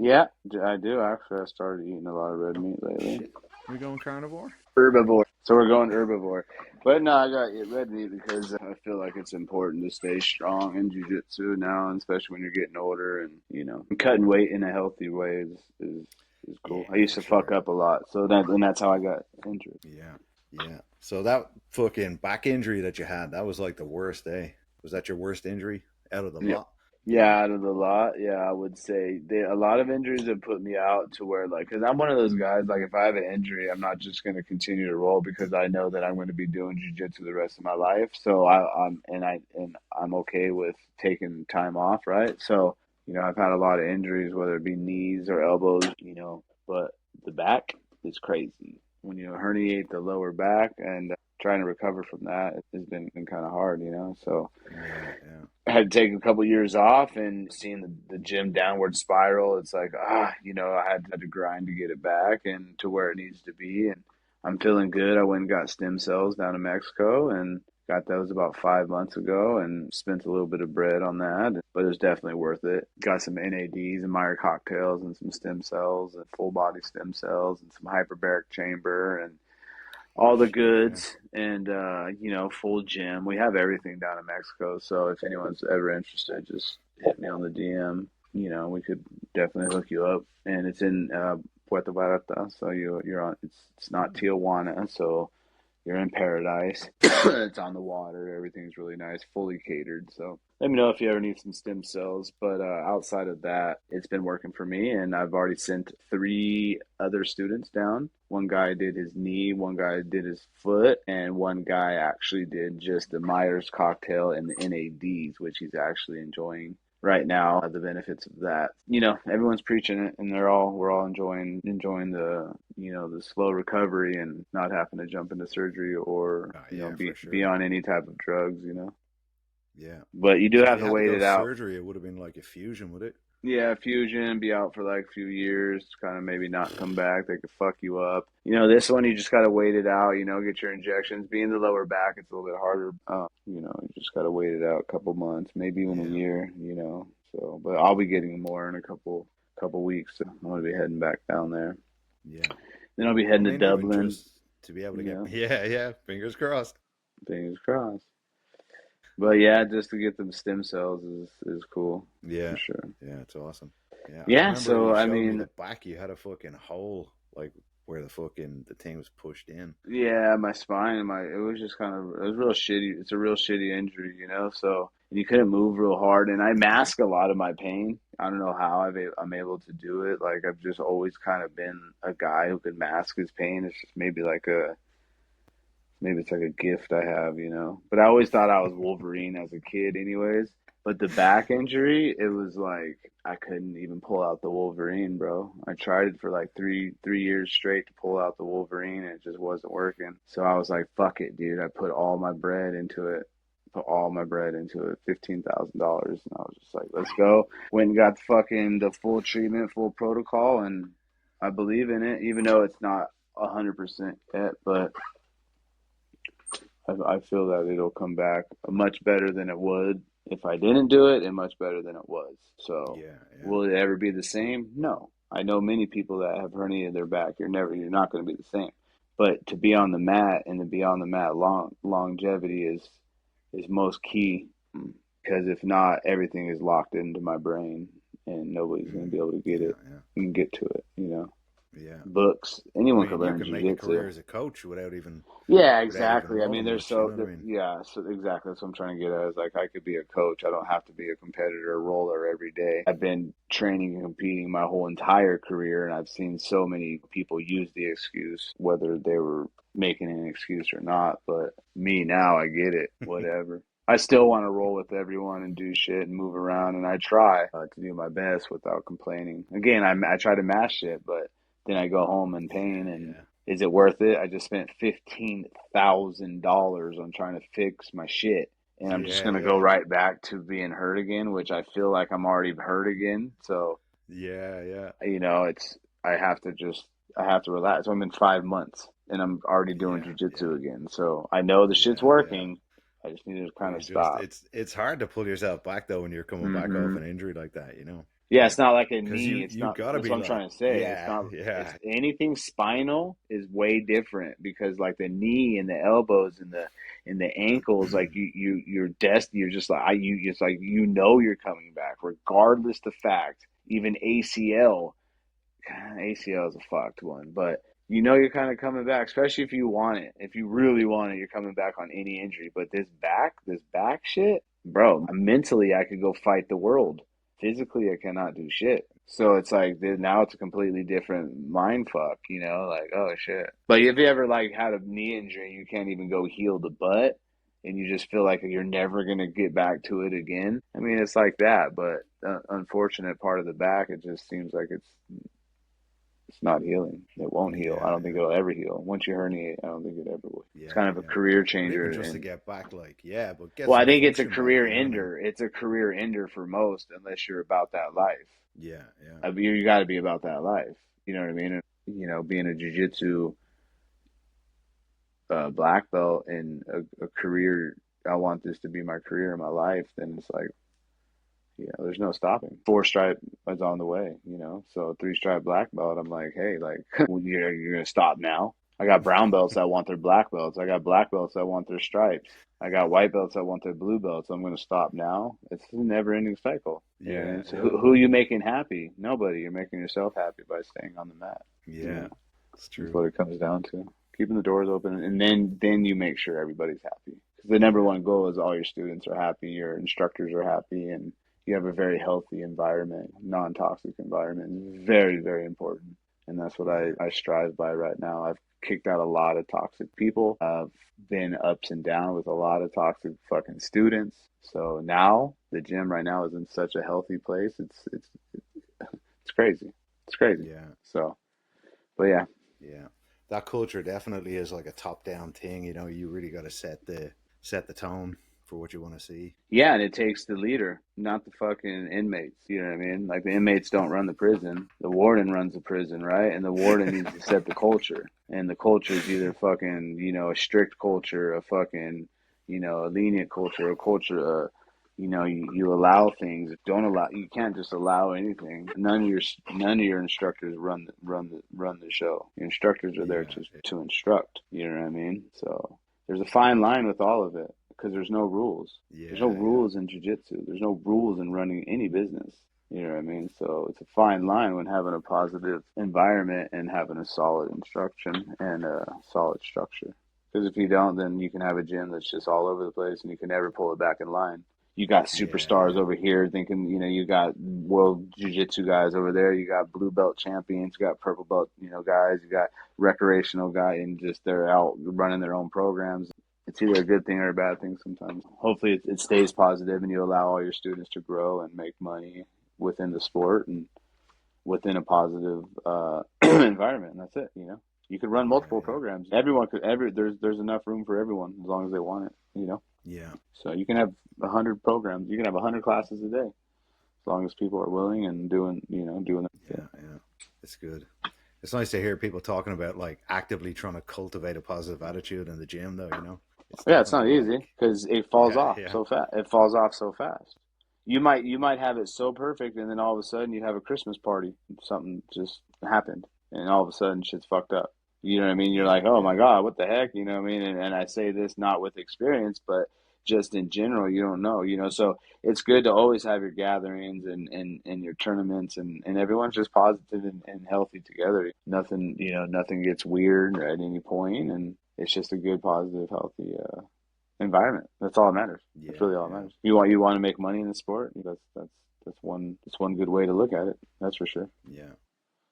Yeah, I do actually. I started eating a lot of red meat lately. Shit. We going carnivore? Herbivore. So we're going herbivore. But no, I got red meat because I feel like it's important to stay strong in jiu-jitsu now, and especially when you're getting older, and cutting weight in a healthy way is cool. Yeah, I used for to fuck sure. up a lot, so that's how I got injured. Yeah, yeah. So that fucking back injury that you had, that was like the worst, eh? Was that your worst injury out of the Yeah. lot? Yeah. Yeah, out of the lot, yeah, I would say a lot of injuries have put me out to where, like, because I'm one of those guys, like, if I have an injury, I'm not just going to continue to roll because I know that I'm going to be doing jujitsu the rest of my life. So I'm okay with taking time off, right? So, I've had a lot of injuries, whether it be knees or elbows, but the back is crazy. When you herniate the lower back and trying to recover from that has been kind of hard, so. Yeah, yeah. I had to take a couple years off and seeing the gym downward spiral. It's like, I had to grind to get it back and to where it needs to be. And I'm feeling good. I went and got stem cells down in Mexico and got those about 5 months ago and spent a little bit of bread on that, but it was definitely worth it. Got some NADs and Meyer cocktails and some stem cells and full body stem cells and some hyperbaric chamber and all the Shit, yeah. goods and full gym. We have everything down in Mexico, so if anyone's ever interested, just hit me on the DM. We could definitely hook you up. And it's in Puerto Vallarta, so you're on. It's not Tijuana, so you're in paradise. It's on the water. Everything's really nice, fully catered. So let me know if you ever need some stem cells. But outside of that, it's been working for me, and I've already sent 3 other students down. One guy did his knee, one guy did his foot, and one guy actually did just the Myers cocktail and the NADs, which he's actually enjoying right now, the benefits of that. Everyone's preaching it, and we're all enjoying the slow recovery and not having to jump into surgery or Oh, yeah, for be sure. on any type of drugs. Yeah. But you do So if have you to had to wait go it out. surgery, it would have been like a fusion, would it? Yeah, fusion, be out for like a few years, kind of maybe not come back. They could fuck you up. This one, you just got to wait it out, get your injections. Being the lower back, it's a little bit harder. You just got to wait it out a couple months, maybe even a Yeah. year. So, but I'll be getting more in a couple weeks. So I'm going to be heading back down there. Yeah. Then I'll be I heading to mean, even Dublin. just to be able to You get, know, yeah, yeah, fingers crossed. fingers crossed. But yeah, just to get them stem cells is cool for Yeah. sure. Yeah, it's awesome. Yeah. I Yeah, remember so you I showed me mean, the back, you had a fucking hole, like where the fucking the thing was pushed in. yeah, my spine, it was just it was real shitty. It's a real shitty injury. So and you couldn't move real hard, and I mask a lot of my pain. I don't know how I'm able to do it. Like I've just always kind of been a guy who can mask his pain. It's just maybe it's like a gift I have. But I always thought I was Wolverine as a kid, anyways. But the back injury, it was like I couldn't even pull out the Wolverine, bro. I tried it for like three years straight to pull out the Wolverine, and it just wasn't working. So I was like, "Fuck it, dude!" I put all my bread into it. Put all my bread into it, $15,000, and I was just like, "Let's go." Went and got the full treatment, full protocol, and I believe in it, even though it's not 100% yet, but I feel that it'll come back much better than it would if I didn't do it, and much better than it was. So, Yeah, yeah. will it ever be the same? No. I know many people that have herniated their back. You're not going to be the same. But to be on the mat and to be on the mat longevity is most key because if not, everything is locked into my brain and nobody's going to Mm, be able to get yeah, it yeah, and get to it. yeah. Books, I anyone could mean, you learn can make a jujitsu. career as a coach Yeah, without even exactly. I mean, rolling much. You know what I mean? yeah, so exactly. That's what I'm trying to get at is like, I could be a coach. I don't have to be a competitor or roller every day. I've been training and competing my whole entire career, and I've seen so many people use the excuse, whether they were making an excuse or not. But me now, I get it. Whatever. I still want to roll with everyone and do shit and move around, and I try to do my best without complaining. Again, I try to mash shit, but then I go home in pain Yeah, and yeah, is it worth it? I just spent $15,000 on trying to fix my shit. And I'm just yeah, gonna go yeah, right back to being hurt again, which I feel like I'm already hurt again. So, yeah, yeah, it's I have to just I have to relax. So I'm in 5 months and I'm already doing yeah, jujitsu yeah, again. So I know the shit's yeah, yeah. working. I just need to But kind you of just stop. it's hard to pull yourself back though when you're coming back off Hmm an injury like that. You know? Yeah, it's not like a because knee. It's you not. gotta That's be what I'm like, trying to say. It's yeah, not. It's yeah, anything spinal is way different because like the knee and the elbows and the ankles, like you're destined. You're just like It's like you're coming back regardless the fact. Even ACL, ACL is a fucked one, but you're kind of coming back, especially if you want it. If you really want it, you're coming back on any injury. But this back shit, bro, mentally I could go fight the world. Physically, I cannot do shit. So it's like now it's a completely different mind fuck, like, oh shit. But if you ever like had a knee injury, you can't even go heal the butt and you just feel like you're never going to get back to it again. I mean, it's like that, but the unfortunate part of the back, it just seems like it's not healing. It won't heal. I yeah, don't think it'll ever heal. Once you herniate, I don't think it ever will. It's yeah, kind of a yeah. career But changer. even just to And get back, like, yeah, but get well, I some think it's a function back. career You know what I mean? ender. It's a career ender for most, unless you're about that life. Yeah, yeah, I mean, you got to be about that life. You know what I mean? And, being a jujitsu black belt and a career, I want this to be my career in my life. Then it's like, there's no stopping. 4-stripe is on the way, So 3-stripe black belt, I'm like, hey, like, you're gonna stop now. I got brown belts that want their black belts. I got black belts that want their stripes. I got white belts that want their blue belts. I'm gonna stop now. It's a never-ending cycle. yeah, So yeah, who are you making happy? Nobody. You're making yourself happy by staying on the mat. yeah. It's That's true. what it comes down to. Keeping the doors open, and then you make sure everybody's happy. Because the number Yeah, one goal is all your students are happy, your instructors are happy, and you have a very healthy environment, non-toxic environment. Is very, very important, and that's what yeah, I strive by right now. I've kicked out a lot of toxic people. I've been ups and down with a lot of toxic fucking students. So now the gym right now is in such a healthy place. It's crazy. It's crazy. yeah, So, but yeah. yeah. That culture definitely is like a top-down thing. You know, you really got to set the tone for what you want to see. Yeah, and it takes the leader, not the fucking inmates. You know what I mean? Like the inmates don't run the prison. The warden runs the prison, right? And the warden needs to set the culture. And the culture is either fucking, a strict culture, a fucking, a lenient culture, a culture, you allow things. Don't allow. You can't just allow anything. None of your instructors run the show. Your instructors are there Yeah, to instruct. You know what I mean? So there's a fine line with all of it because there's no rules. There's no yeah, yeah, rules in jiu-jitsu. There's no rules in running any business. You know what I mean? So it's a fine line when having a positive environment and having a solid instruction and a solid structure. Because if you don't, then you can have a gym that's just all over the place and you can never pull it back in line. You got yeah, superstars yeah, over here thinking, you got world jiu-jitsu guys over there. You got blue belt champions. You got purple belt, guys. You got recreational guys, and just they're out running their own programs. It's either a good thing or a bad thing sometimes. Hopefully it stays positive and you allow all your students to grow and make money within the sport and within a positive environment. And that's it, You could run yeah, multiple yeah, programs. Everyone could there's enough room for everyone as long as they want it. yeah, So you can have 100 programs. You can have 100 classes a day as long as people are willing and doing yeah, it. yeah. It's good. It's nice to hear people talking about like actively trying to cultivate a positive attitude in the gym, though. You know, it's Yeah, it's not definitely easy like, because it falls yeah, off yeah, so fast. It falls off so fast. You might have it so perfect, and then all of a sudden you have a Christmas party. Something just happened, and all of a sudden shit's fucked up. You know what I mean? You're yeah, like, oh yeah, my God, what the heck? You know what I mean? And I say this not with experience, but just in general, you don't know. So it's good to always have your gatherings and your tournaments, and everyone's just positive and healthy together. Nothing gets weird at any point, and it's just a good, positive, healthy environment. That's all that matters. That's yeah, really all that yeah, matters. You want to make money in the sport. That's one good way to look at it. That's for sure. yeah,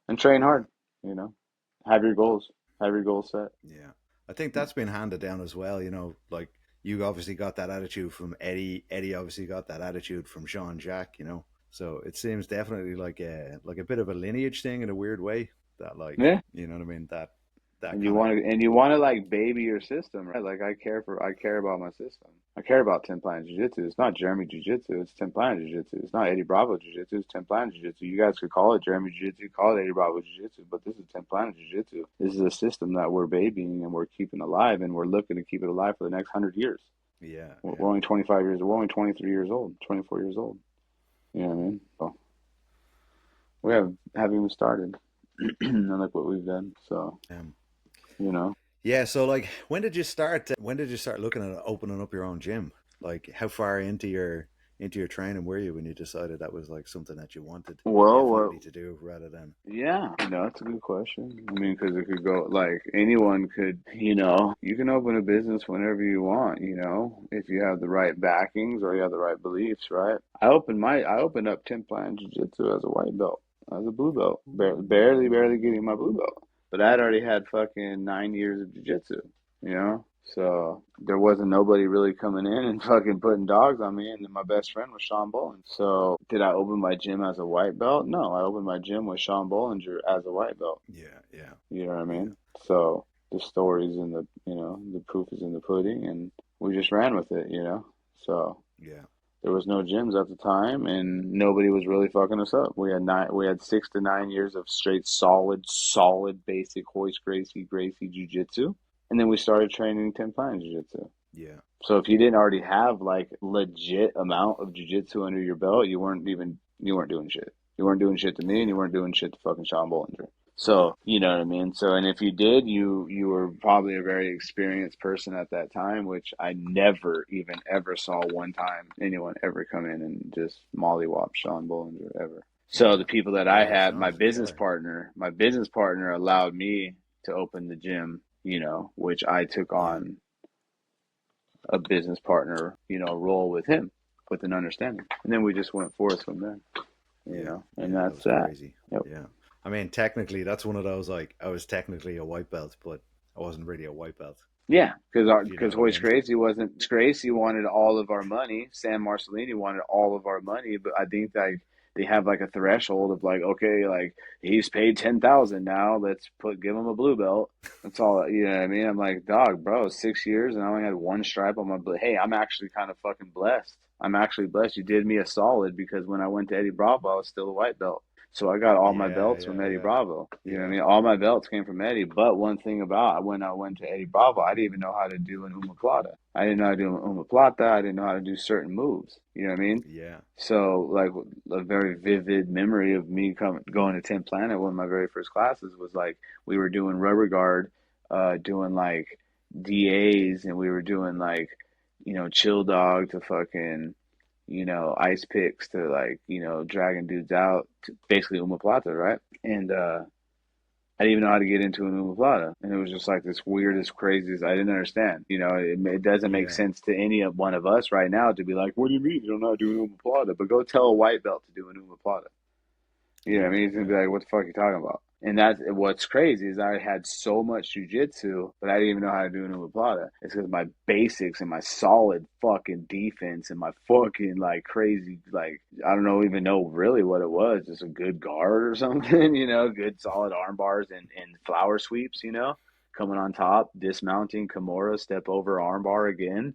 And train yeah, hard. You know, have your goals. Have your goals set. yeah. I think that's been handed down as well. You know, like you obviously got that attitude from Eddie. Eddie obviously got that attitude from Sean Jack. You know, so it seems definitely like a bit of a lineage thing in a weird way. That like, Yeah. you know what I mean? That And you kind of want to, like baby your system, right? Like I care about my system. I care about Ten Planet Jiu Jitsu. It's not Jeremy Jiu Jitsu. It's Ten Planet Jiu Jitsu. It's not Eddie Bravo Jiu Jitsu. It's Ten Planet Jiu Jitsu. You guys could call it Jeremy Jiu Jitsu, call it Eddie Bravo Jiu Jitsu, but this is Ten Planet Jiu Jitsu. This is a system that we're babying and we're keeping alive, and we're looking to keep it alive for the next 100 years. yeah, We're yeah. only 25 years. We're only 23 years old, 24 years old. You know what I mean? So We haven't even started. And look what we've done. So, Um, you know. yeah. So like, when did you start? When did you start looking at opening up your own gym? Like, how far into your training were you when you decided that was like something that you wanted Well, definitely to do rather than yeah, that's a good question. I mean, because it could go like anyone could, you can open a business whenever you want, if you have the right backings or you have the right beliefs, right? I opened up 10 Plan Jiu-Jitsu as a white belt, as a blue belt, barely getting my blue belt, but I'd already had fucking 9 years of jiu-jitsu, you know. So there wasn't nobody really coming in and fucking putting dogs on me. And then my best friend was Sean Bollinger. So did I open my gym as a white belt? No, I opened my gym with Sean Bollinger as a white belt. yeah, yeah, You know what I yeah, mean? So the story's in the proof is in the pudding, and we just ran with it. So yeah, there was no gyms at the time, and nobody was really fucking us up. We had 6 to 9 years of straight solid basic hoist Gracie jujitsu, and then we started training 10 Planet Jiu-Jitsu. yeah, So if you didn't already have like legit amount of jiu-jitsu under your belt, you weren't doing shit. You weren't doing shit to me, and you yeah, weren't doing shit to fucking Sean Bollinger. yeah, So you know what I mean. So and if you did, you were probably a very experienced person at that time, which I never even ever saw one time anyone ever come in and just mollywop Sean Bollinger ever. So yeah. the people that I Yeah, it had, sounds yeah, my business partner allowed me to open the gym, which I took yeah, on a business partner, role with him with an understanding. And then we just went forth from there, yeah, and yeah. That that's was that. crazy. Yep. Yeah, I mean, technically, that's one of those like I was technically a white belt, but I wasn't really a white belt. Yeah, If you know because what I Hoist mean. Gracie wasn't Gracie wanted all of our money. Sam Marcelini wanted all of our money, but I think like they have like a threshold of like, okay, like he's paid 10,000 now. Let's give him a blue belt. That's all. You know what I mean? I'm like, dog, bro, 6 years and I only had one stripe on my. Hey, I'm actually kind of fucking blessed. I'm actually blessed. You did me a solid because when I went to Eddie Bravo, I was still a white belt. So I got all my Yeah, belts from yeah, Eddie yeah, Bravo. You know what I yeah, mean? All my belts came from Eddie. But one thing about when I went to Eddie Bravo, I didn't even know how to do an umaplata. I didn't know how to do an umaplata. I didn't know how to do certain moves. You know what I mean? yeah, So like a very vivid memory of me going to 10 Planet, one of my very first classes was like we were doing rubber guard, doing like DAs, and we were doing like, chill dog to fucking, ice picks to like, dragging dudes out to basically umaplata, right? And I didn't even know how to get into an umaplata, and it was just like this weirdest, craziest. I didn't understand. It doesn't make yeah, sense to any of one of us right now to be like, "What do you mean you don't know how to do an umaplata?" But go tell a white belt to do an umaplata. You know what I yeah, mean? He's gonna be yeah, like, "What the fuck are you talking about?" And that's what's crazy is I had so much jujitsu, but I didn't even know how to do an umaplata. It's because my basics and my solid fucking defense and my fucking like crazy like I don't know even know really what it was, just a good guard or something, good solid arm bars and flower sweeps, coming on top, dismounting, Kimura, step over, armbar again,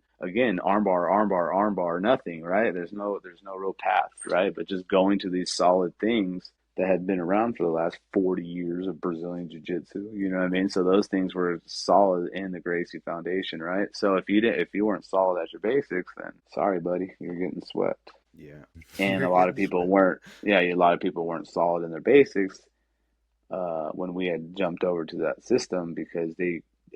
armbar, nothing, right? There's no real path, right? But just going to these solid things that had been around for the last 40 years of Brazilian Jiu-Jitsu, you know what I mean? So those things were solid in the Gracie Foundation, right? So if you weren't solid at your basics, then sorry, buddy, you're getting swept. yeah. And You're getting swept. a lot of people weren't solid in their basics when we had jumped over to that system because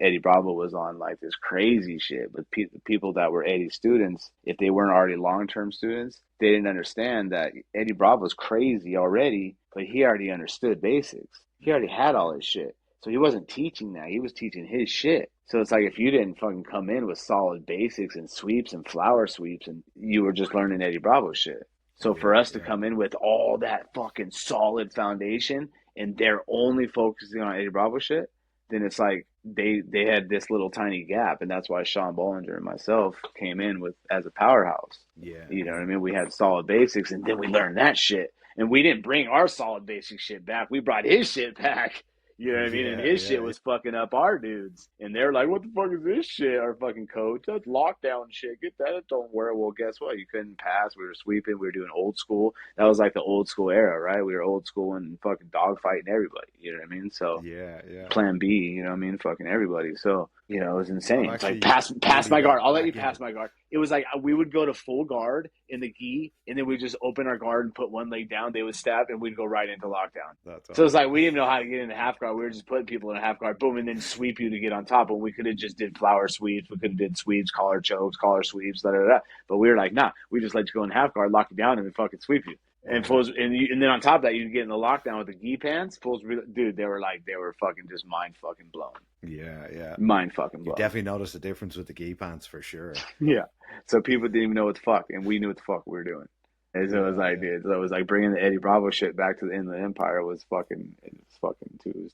Eddie Bravo was on like this crazy shit. But people that were Eddie students, if they weren't already long term students, they didn't understand that Eddie Bravo's crazy already, but he already understood basics. He already Yeah, had all yeah, his shit. So he wasn't teaching that. He was teaching his shit. So it's like if you didn't fucking come in with solid basics and sweeps and flower sweeps and you were just learning Eddie Bravo shit. So for yeah, us to yeah, come in with all that fucking solid foundation and they're only focusing on Eddie Bravo shit, then it's like they had this little tiny gap, and that's why Sean Bollinger and myself came in with as a powerhouse. yeah, You know what I yeah, mean? We had solid basics, and then we learned that shit, and we didn't bring our solid basic shit back. We brought his shit back. You know what I mean? And yeah, his shit yeah, was fucking up our dudes. And they're like, what the fuck is this shit? Our fucking coach. That's lockdown shit. Get that. Don't wear it. Well, guess what? You couldn't pass. We were sweeping. We were doing old school. That was like the old school era, right? We were old school and fucking dogfighting everybody. You know what I mean? So yeah, yeah. plan B, you know what I mean? Fucking everybody. So, it was I'm insane. It's like actually pass really my guard. got I'll let you back pass into my guard. it was like we would go to full guard in the gi, and then we'd just open our guard and put one leg down. They would stab, and we'd go right into lockdown. That's So it's awesome. like we didn't know how to get into half guard. We were just putting people in a half guard, boom, and then sweep you to get on top. But we could have just did flower sweeps. We could have did sweeps, collar chokes, collar sweeps, da da da. But we were like, nah, we just let you go in half guard, lock you down, and then fucking sweep you. And Yeah. fools, and then on top of that, you get in the lockdown with the gi pants. Fools, dude, they were fucking just mind fucking blown. Yeah, yeah. Mind fucking You blown. definitely noticed the difference with the gi pants for sure. Yeah. So people didn't even know what the fuck, and we knew what the fuck we were doing. And so it was like, dude, so it was like bringing the Eddie Bravo shit back to the Inland Empire was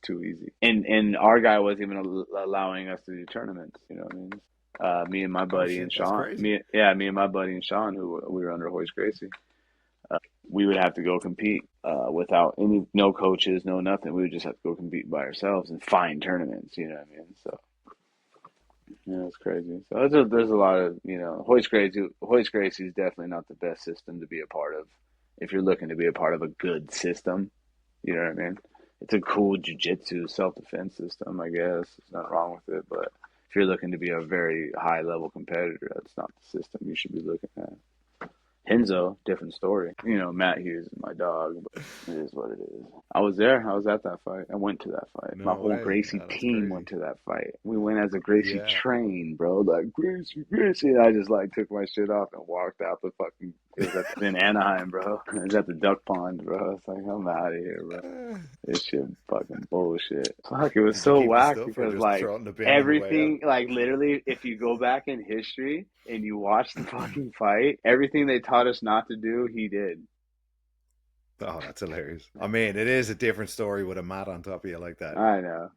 too easy. And our guy wasn't even allowing us to do tournaments. You know what I mean? Me and my buddy shit, and that's Sean. crazy. Me and my buddy and Sean, who we were under Hoist Gracie. We would have to go compete without no coaches, no nothing. We would just have to go compete by ourselves and find tournaments. You know what I mean? So yeah, it's crazy. So there's a lot of Hoist Gracie is definitely not the best system to be a part of if you're looking to be a part of a good system. You know what I mean? It's a cool jiu-jitsu self-defense system, I guess. There's nothing wrong with it, but if you're looking to be a very high-level competitor, that's not the system you should be looking at. Henzo, different story. Matt Hughes is my dog, but it is what it is. I was there. I was at that fight. I went to that fight. No My whole way. Gracie Yeah, that's team crazy. went to that fight. We went as a Gracie Yeah. train, bro. Like, Gracie. And I just, took my shit off and walked out the fucking... It was in Anaheim, bro. It was at the duck pond, bro. It's like, I'm out of here, bro. This shit fucking bullshit. Fuck, it was Did so you keep the whack stuff or because, just throw it in the bin on the way out? everything, literally, if you go back in history and you watch the fucking fight, everything they taught us not to do, he did. Oh, that's hilarious. I mean, it is a different story with a mat on top of you like that. I know.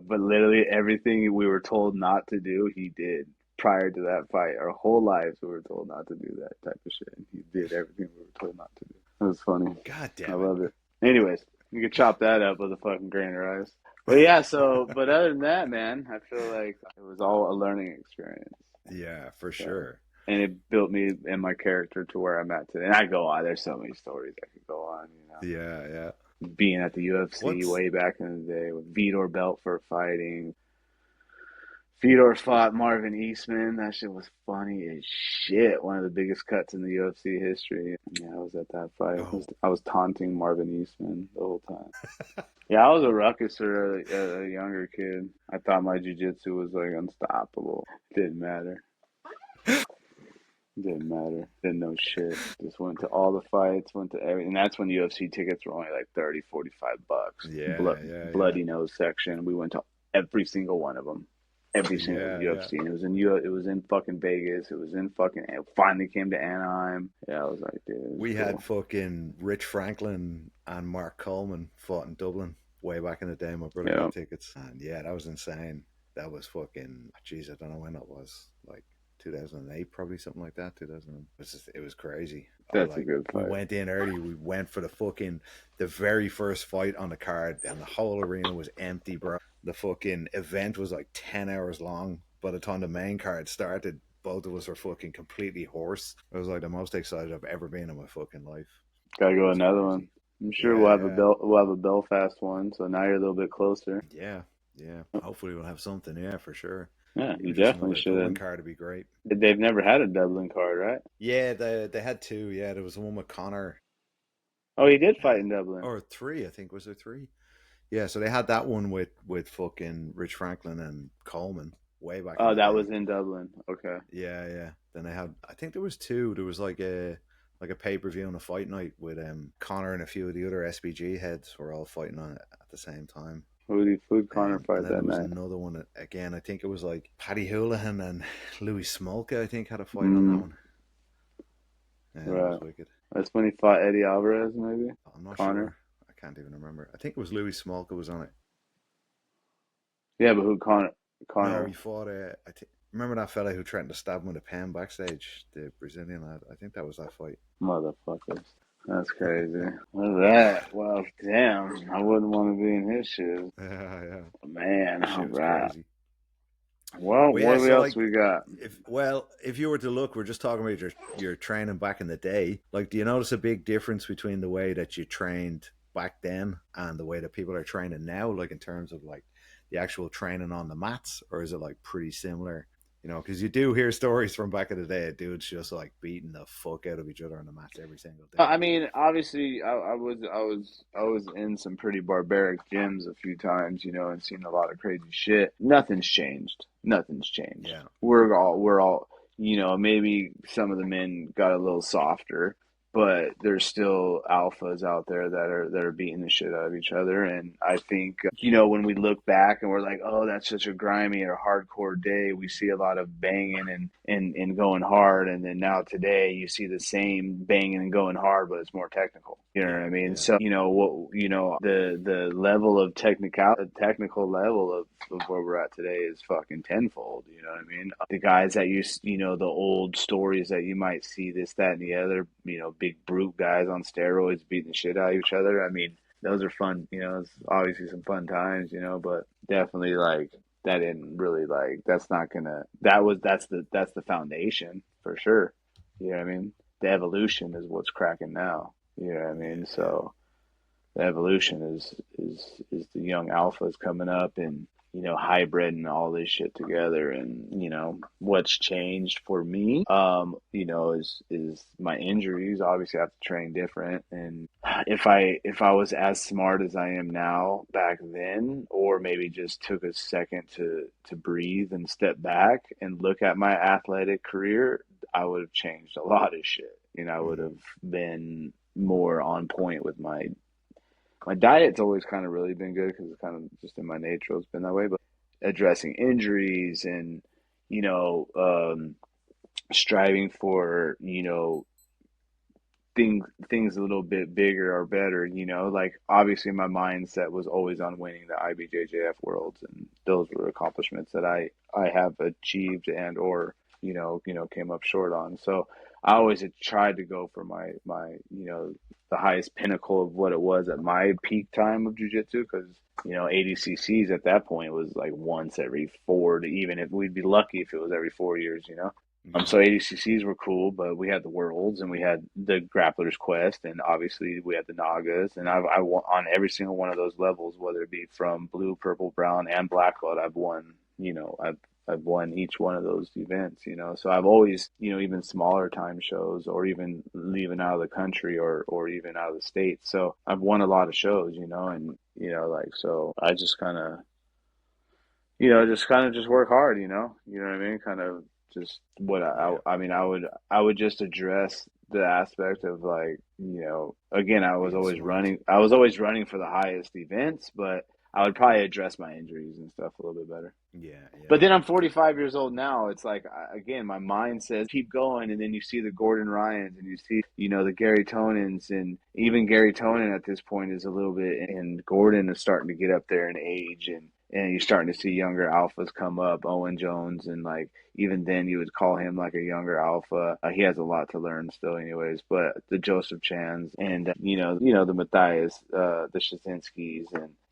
But literally everything we were told not to do, he did. Prior to that fight, our whole lives we were told not to do that type of shit. And he did everything we were told not to do. It was funny. God I damn love it. Anyways, you could chop that up with a fucking grain of rice. But yeah, but other than that, man, I feel like it was all a learning experience. Yeah, for sure. And it built me and my character to where I'm at today. And I go on. There's so many stories I could go on. Yeah, yeah. Being at the UFC way back in the day with Vitor Belfort fighting. Fedor fought Marvin Eastman. That shit was funny as shit. One of the biggest cuts in the UFC history. Yeah, I was at that fight. Oh. I was taunting Marvin Eastman the whole time. Yeah, I was a ruckuser as a younger kid. I thought my jiu-jitsu was unstoppable. Didn't matter. Didn't know shit. Just went to all the fights, went to everything. And that's when UFC tickets were only like $30, $45. Yeah, Bloody nose section. We went to every single one of them. Every single UFC. And it was in fucking Vegas. It finally came to Anaheim. Yeah, I was like, dude. We had fucking Rich Franklin and Mark Coleman fought in Dublin way back in the day. My brother got tickets. And yeah, that was insane. That was fucking, jeez, I don't know when it was. Like 2008, probably something like that. It was crazy. That's a good fight. We went in early. We went for the very first fight on the card, and the whole arena was empty, bro. The fucking event was like 10 hours long. By the time the main card started, both of us were fucking completely hoarse. It was like the most excited I've ever been in my fucking life. Gotta go another one. I'm sure we'll have a Belfast one. So now you're a little bit closer. Yeah. Hopefully we'll have something. Yeah, for sure. Yeah, you definitely should. Dublin card would be great. They've never had a Dublin card, right? Yeah, they had two. Yeah, there was one with Connor. Oh, he did fight in Dublin. Or three, I think. Was there three? Yeah, so they had that one with fucking Rich Franklin and Coleman way back. Oh, that was in Dublin. Okay. Yeah. Then they had, I think there was two. There was like a pay-per-view and a fight night with Connor and a few of the other SBG heads were all fighting on it at the same time. Who did Connor fight that night? Another one again. I think it was like Paddy Houlihan and Louis Smolka, I think, had a fight on that one. Yeah, right. That was wicked. That's when he fought Eddie Alvarez, maybe? I'm not sure. I can't even remember. I think it was Louis Smolka was on it. Yeah, but who Connor? No, he fought remember that fella who threatened to stab him with a pen backstage? The Brazilian lad. I think that was that fight. Motherfuckers. That's crazy. What's that? Well, damn. I wouldn't want to be in his shoes. Yeah. Man, all right. Crazy. Well, what else we got? If you were to look, we're just talking about your training back in the day. Like, do you notice a big difference between the way that you trained back then and the way that people are training now? Like in terms of like the actual training on the mats, or is it like pretty similar? You know, because you do hear stories from back in the day of dudes just like beating the fuck out of each other on the mats every single day. I mean, obviously, I was in some pretty barbaric gyms a few times, you know, and seen a lot of crazy shit. Nothing's changed. Nothing's changed. Yeah, We're all, you know, maybe some of the men got a little softer, but there's still alphas out there that are beating the shit out of each other. And I think, you know, when we look back and we're like, oh, that's such a grimy or hardcore day, we see a lot of banging and going hard. And then now today you see the same banging and going hard, but it's more technical. You know what yeah, I mean? yeah, So, you know, the level of technical level of where we're at today is fucking tenfold. You know what I mean? The guys that you know, the old stories that you might see, this, that, and the other, you know, big brute guys on steroids beating the shit out of each other. I mean, those are fun, you know, it's obviously some fun times, you know, but definitely like that didn't really like, that's not gonna, that's the foundation for sure. You know what I mean? The evolution is what's cracking now. You know what I yeah, mean? yeah. So the evolution is the young alphas coming up and, you know, hybriding all this shit together. And, you know, what's changed for me, you know, is my injuries. Obviously I have to train different. And if I was as smart as I am now back then, or maybe just took a second to breathe and step back and look at my athletic career, I would have changed a lot of shit. You know, I would Mm, have been more on point with my diet's always kind of really been good because it's kind of just in my nature. It's been that way. But addressing injuries and, you know, striving for, you know, things a little bit bigger or better, you know, like obviously my mindset was always on winning the IBJJF worlds, and those were accomplishments that I have achieved and or came up short on. So I always had tried to go for my you know, the highest pinnacle of what it was at my peak time of jujitsu, because you know, ADCCs at that point was like once every four to, even if we'd be lucky if it was every 4 years, you know. mm, So ADCCs were cool, but we had the Worlds and we had the Grappler's Quest, and obviously we had the Nagas. And I won on every single one of those levels, whether it be from blue, purple, brown, and black belt. I've won. You know, I've won each one of those events. You know, so I've always, you know, even smaller time shows, or even leaving out of the country, or even out of the states. So I've won a lot of shows. You know, and you know, like, so I just kind of, you know, just kind of just work hard, you know what I mean? Kind of just what yeah. I mean, I would just address the aspect of like, you know, again, Being smart. I was always running for the highest events, but I would probably address my injuries and stuff a little bit better. Yeah, But yeah. then I'm 45 years old now. It's like, again, my mind says keep going, and then you see the Gordon Ryans, and you see, you know, the Gary Tonins, and even Gary Tonin at this point is a little bit, and Gordon is starting to get up there in age, and you're starting to see younger alphas come up, Owen Jones, and like even then you would call him like a younger alpha. He has a lot to learn still, anyways. But the Joseph Chans and you know the Matthias, the Shazinskis,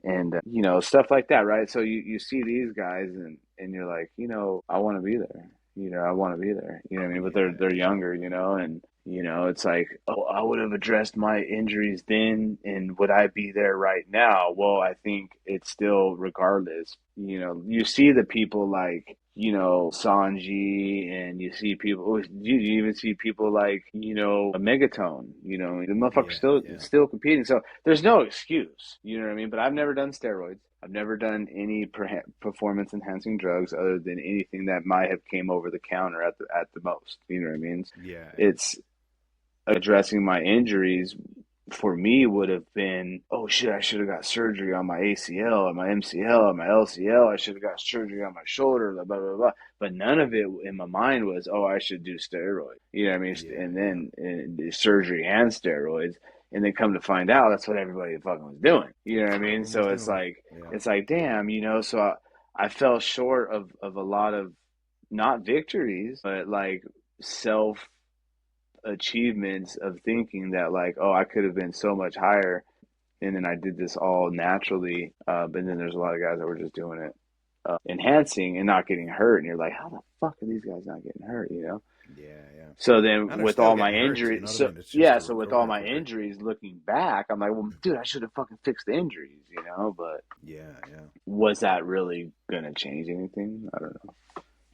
and you know, stuff like that, right? So you see these guys, and you're like, you know, I want to be there. You know, I want to be there. You know what I mean? But Yeah, they're yeah. younger, you know, and you know, it's like, oh, I would have addressed my injuries then, and would I be there right now? Well, I think it's still, regardless. You know, you see the people like, you know, Sanji, and you see people. You even see people like, you know, a Megatone. You know, the motherfucker's Yeah, yeah. still competing. So there's no excuse. You know what I mean? But I've never done steroids. I've never done any performance enhancing drugs other than anything that might have came over the counter at the most. You know what I mean? Yeah, yeah. It's addressing my injuries for me would have been, oh shit, I should have got surgery on my ACL, or my MCL, or my LCL. I should have got surgery on my shoulder, blah, blah, blah. But none of it in my mind was, oh, I should do steroids. You know what I mean? Yeah, And yeah. then surgery and steroids. And then come to find out that's what everybody fucking was doing. You know what I That's what mean? everyone was So doing. Yeah. it's like, damn, you know, so I fell short of a lot of, not victories, but like self achievements of thinking that like, oh, I could have been so much higher, and then I did this all naturally. But then there's a lot of guys that were just doing it, enhancing and not getting hurt, and you're like, how the fuck are these guys not getting hurt? You know. Yeah, yeah. So then And they're with still all my getting hurt, you know injuries, what I so mean? It's just yeah, they're so with all recovering my quicker. injuries, looking back, I'm like, well, dude, I should have fucking fixed the injuries, you know. But Yeah, yeah. was that really gonna change anything? I don't know.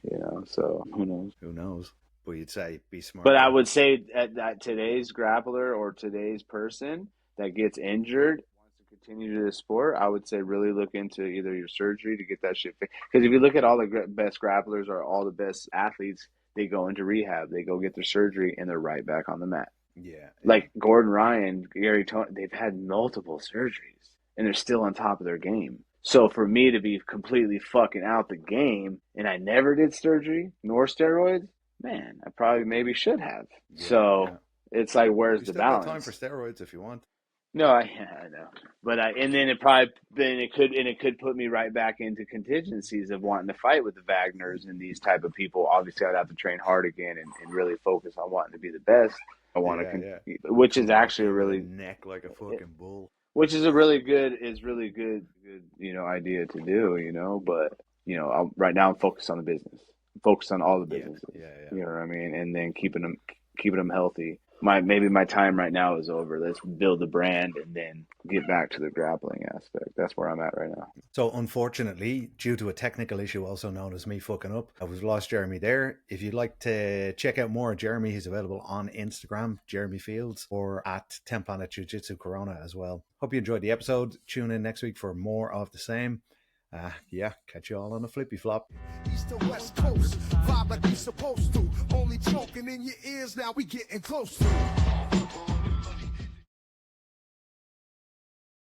You know, so who knows? Who knows? But you'd say be But I smarter. would say that today's grappler or today's person that gets injured wants to continue to the sport, I would say really look into either your surgery to get that shit fixed. Because if you look at all the best grapplers or all the best athletes, they go into rehab, they go get their surgery, and they're right back on the mat. Yeah, yeah, Like Gordon Ryan, Gary Tony, they've had multiple surgeries and they're still on top of their game. So for me to be completely fucking out the game and I never did surgery nor steroids, man, I probably maybe should have. yeah, yeah. So it's like, where's You the still got time for balance? steroids if you want. No, I know, but and then it could put me right back into contingencies of wanting to fight with the Wagners and these type of people. Obviously, I'd have to train hard again and really focus on wanting to be the best. I want Yeah, to, yeah. which is Come back actually a here with a really, neck like a fucking bull. which is a really good, idea to do, But right now I'm focused on the business, I'm focused on all the Yeah, businesses, yeah, yeah. you know what I mean, and then keeping them healthy. Maybe my time right now is over. Let's build the brand and then get back to the grappling aspect. That's where I'm at right now. So unfortunately, due to a technical issue also known as me fucking up, we've lost Jeremy there. If you'd like to check out more of Jeremy, he's available on Instagram, Jeremy Fields, or at 10 Planet Jiu-Jitsu Corona as well. Hope you enjoyed the episode. Tune in next week for more of the same. Yeah, catch you all on the flippy flop. East to West Coast, vibe like we supposed to. Only choking in your ears, now we getting close to.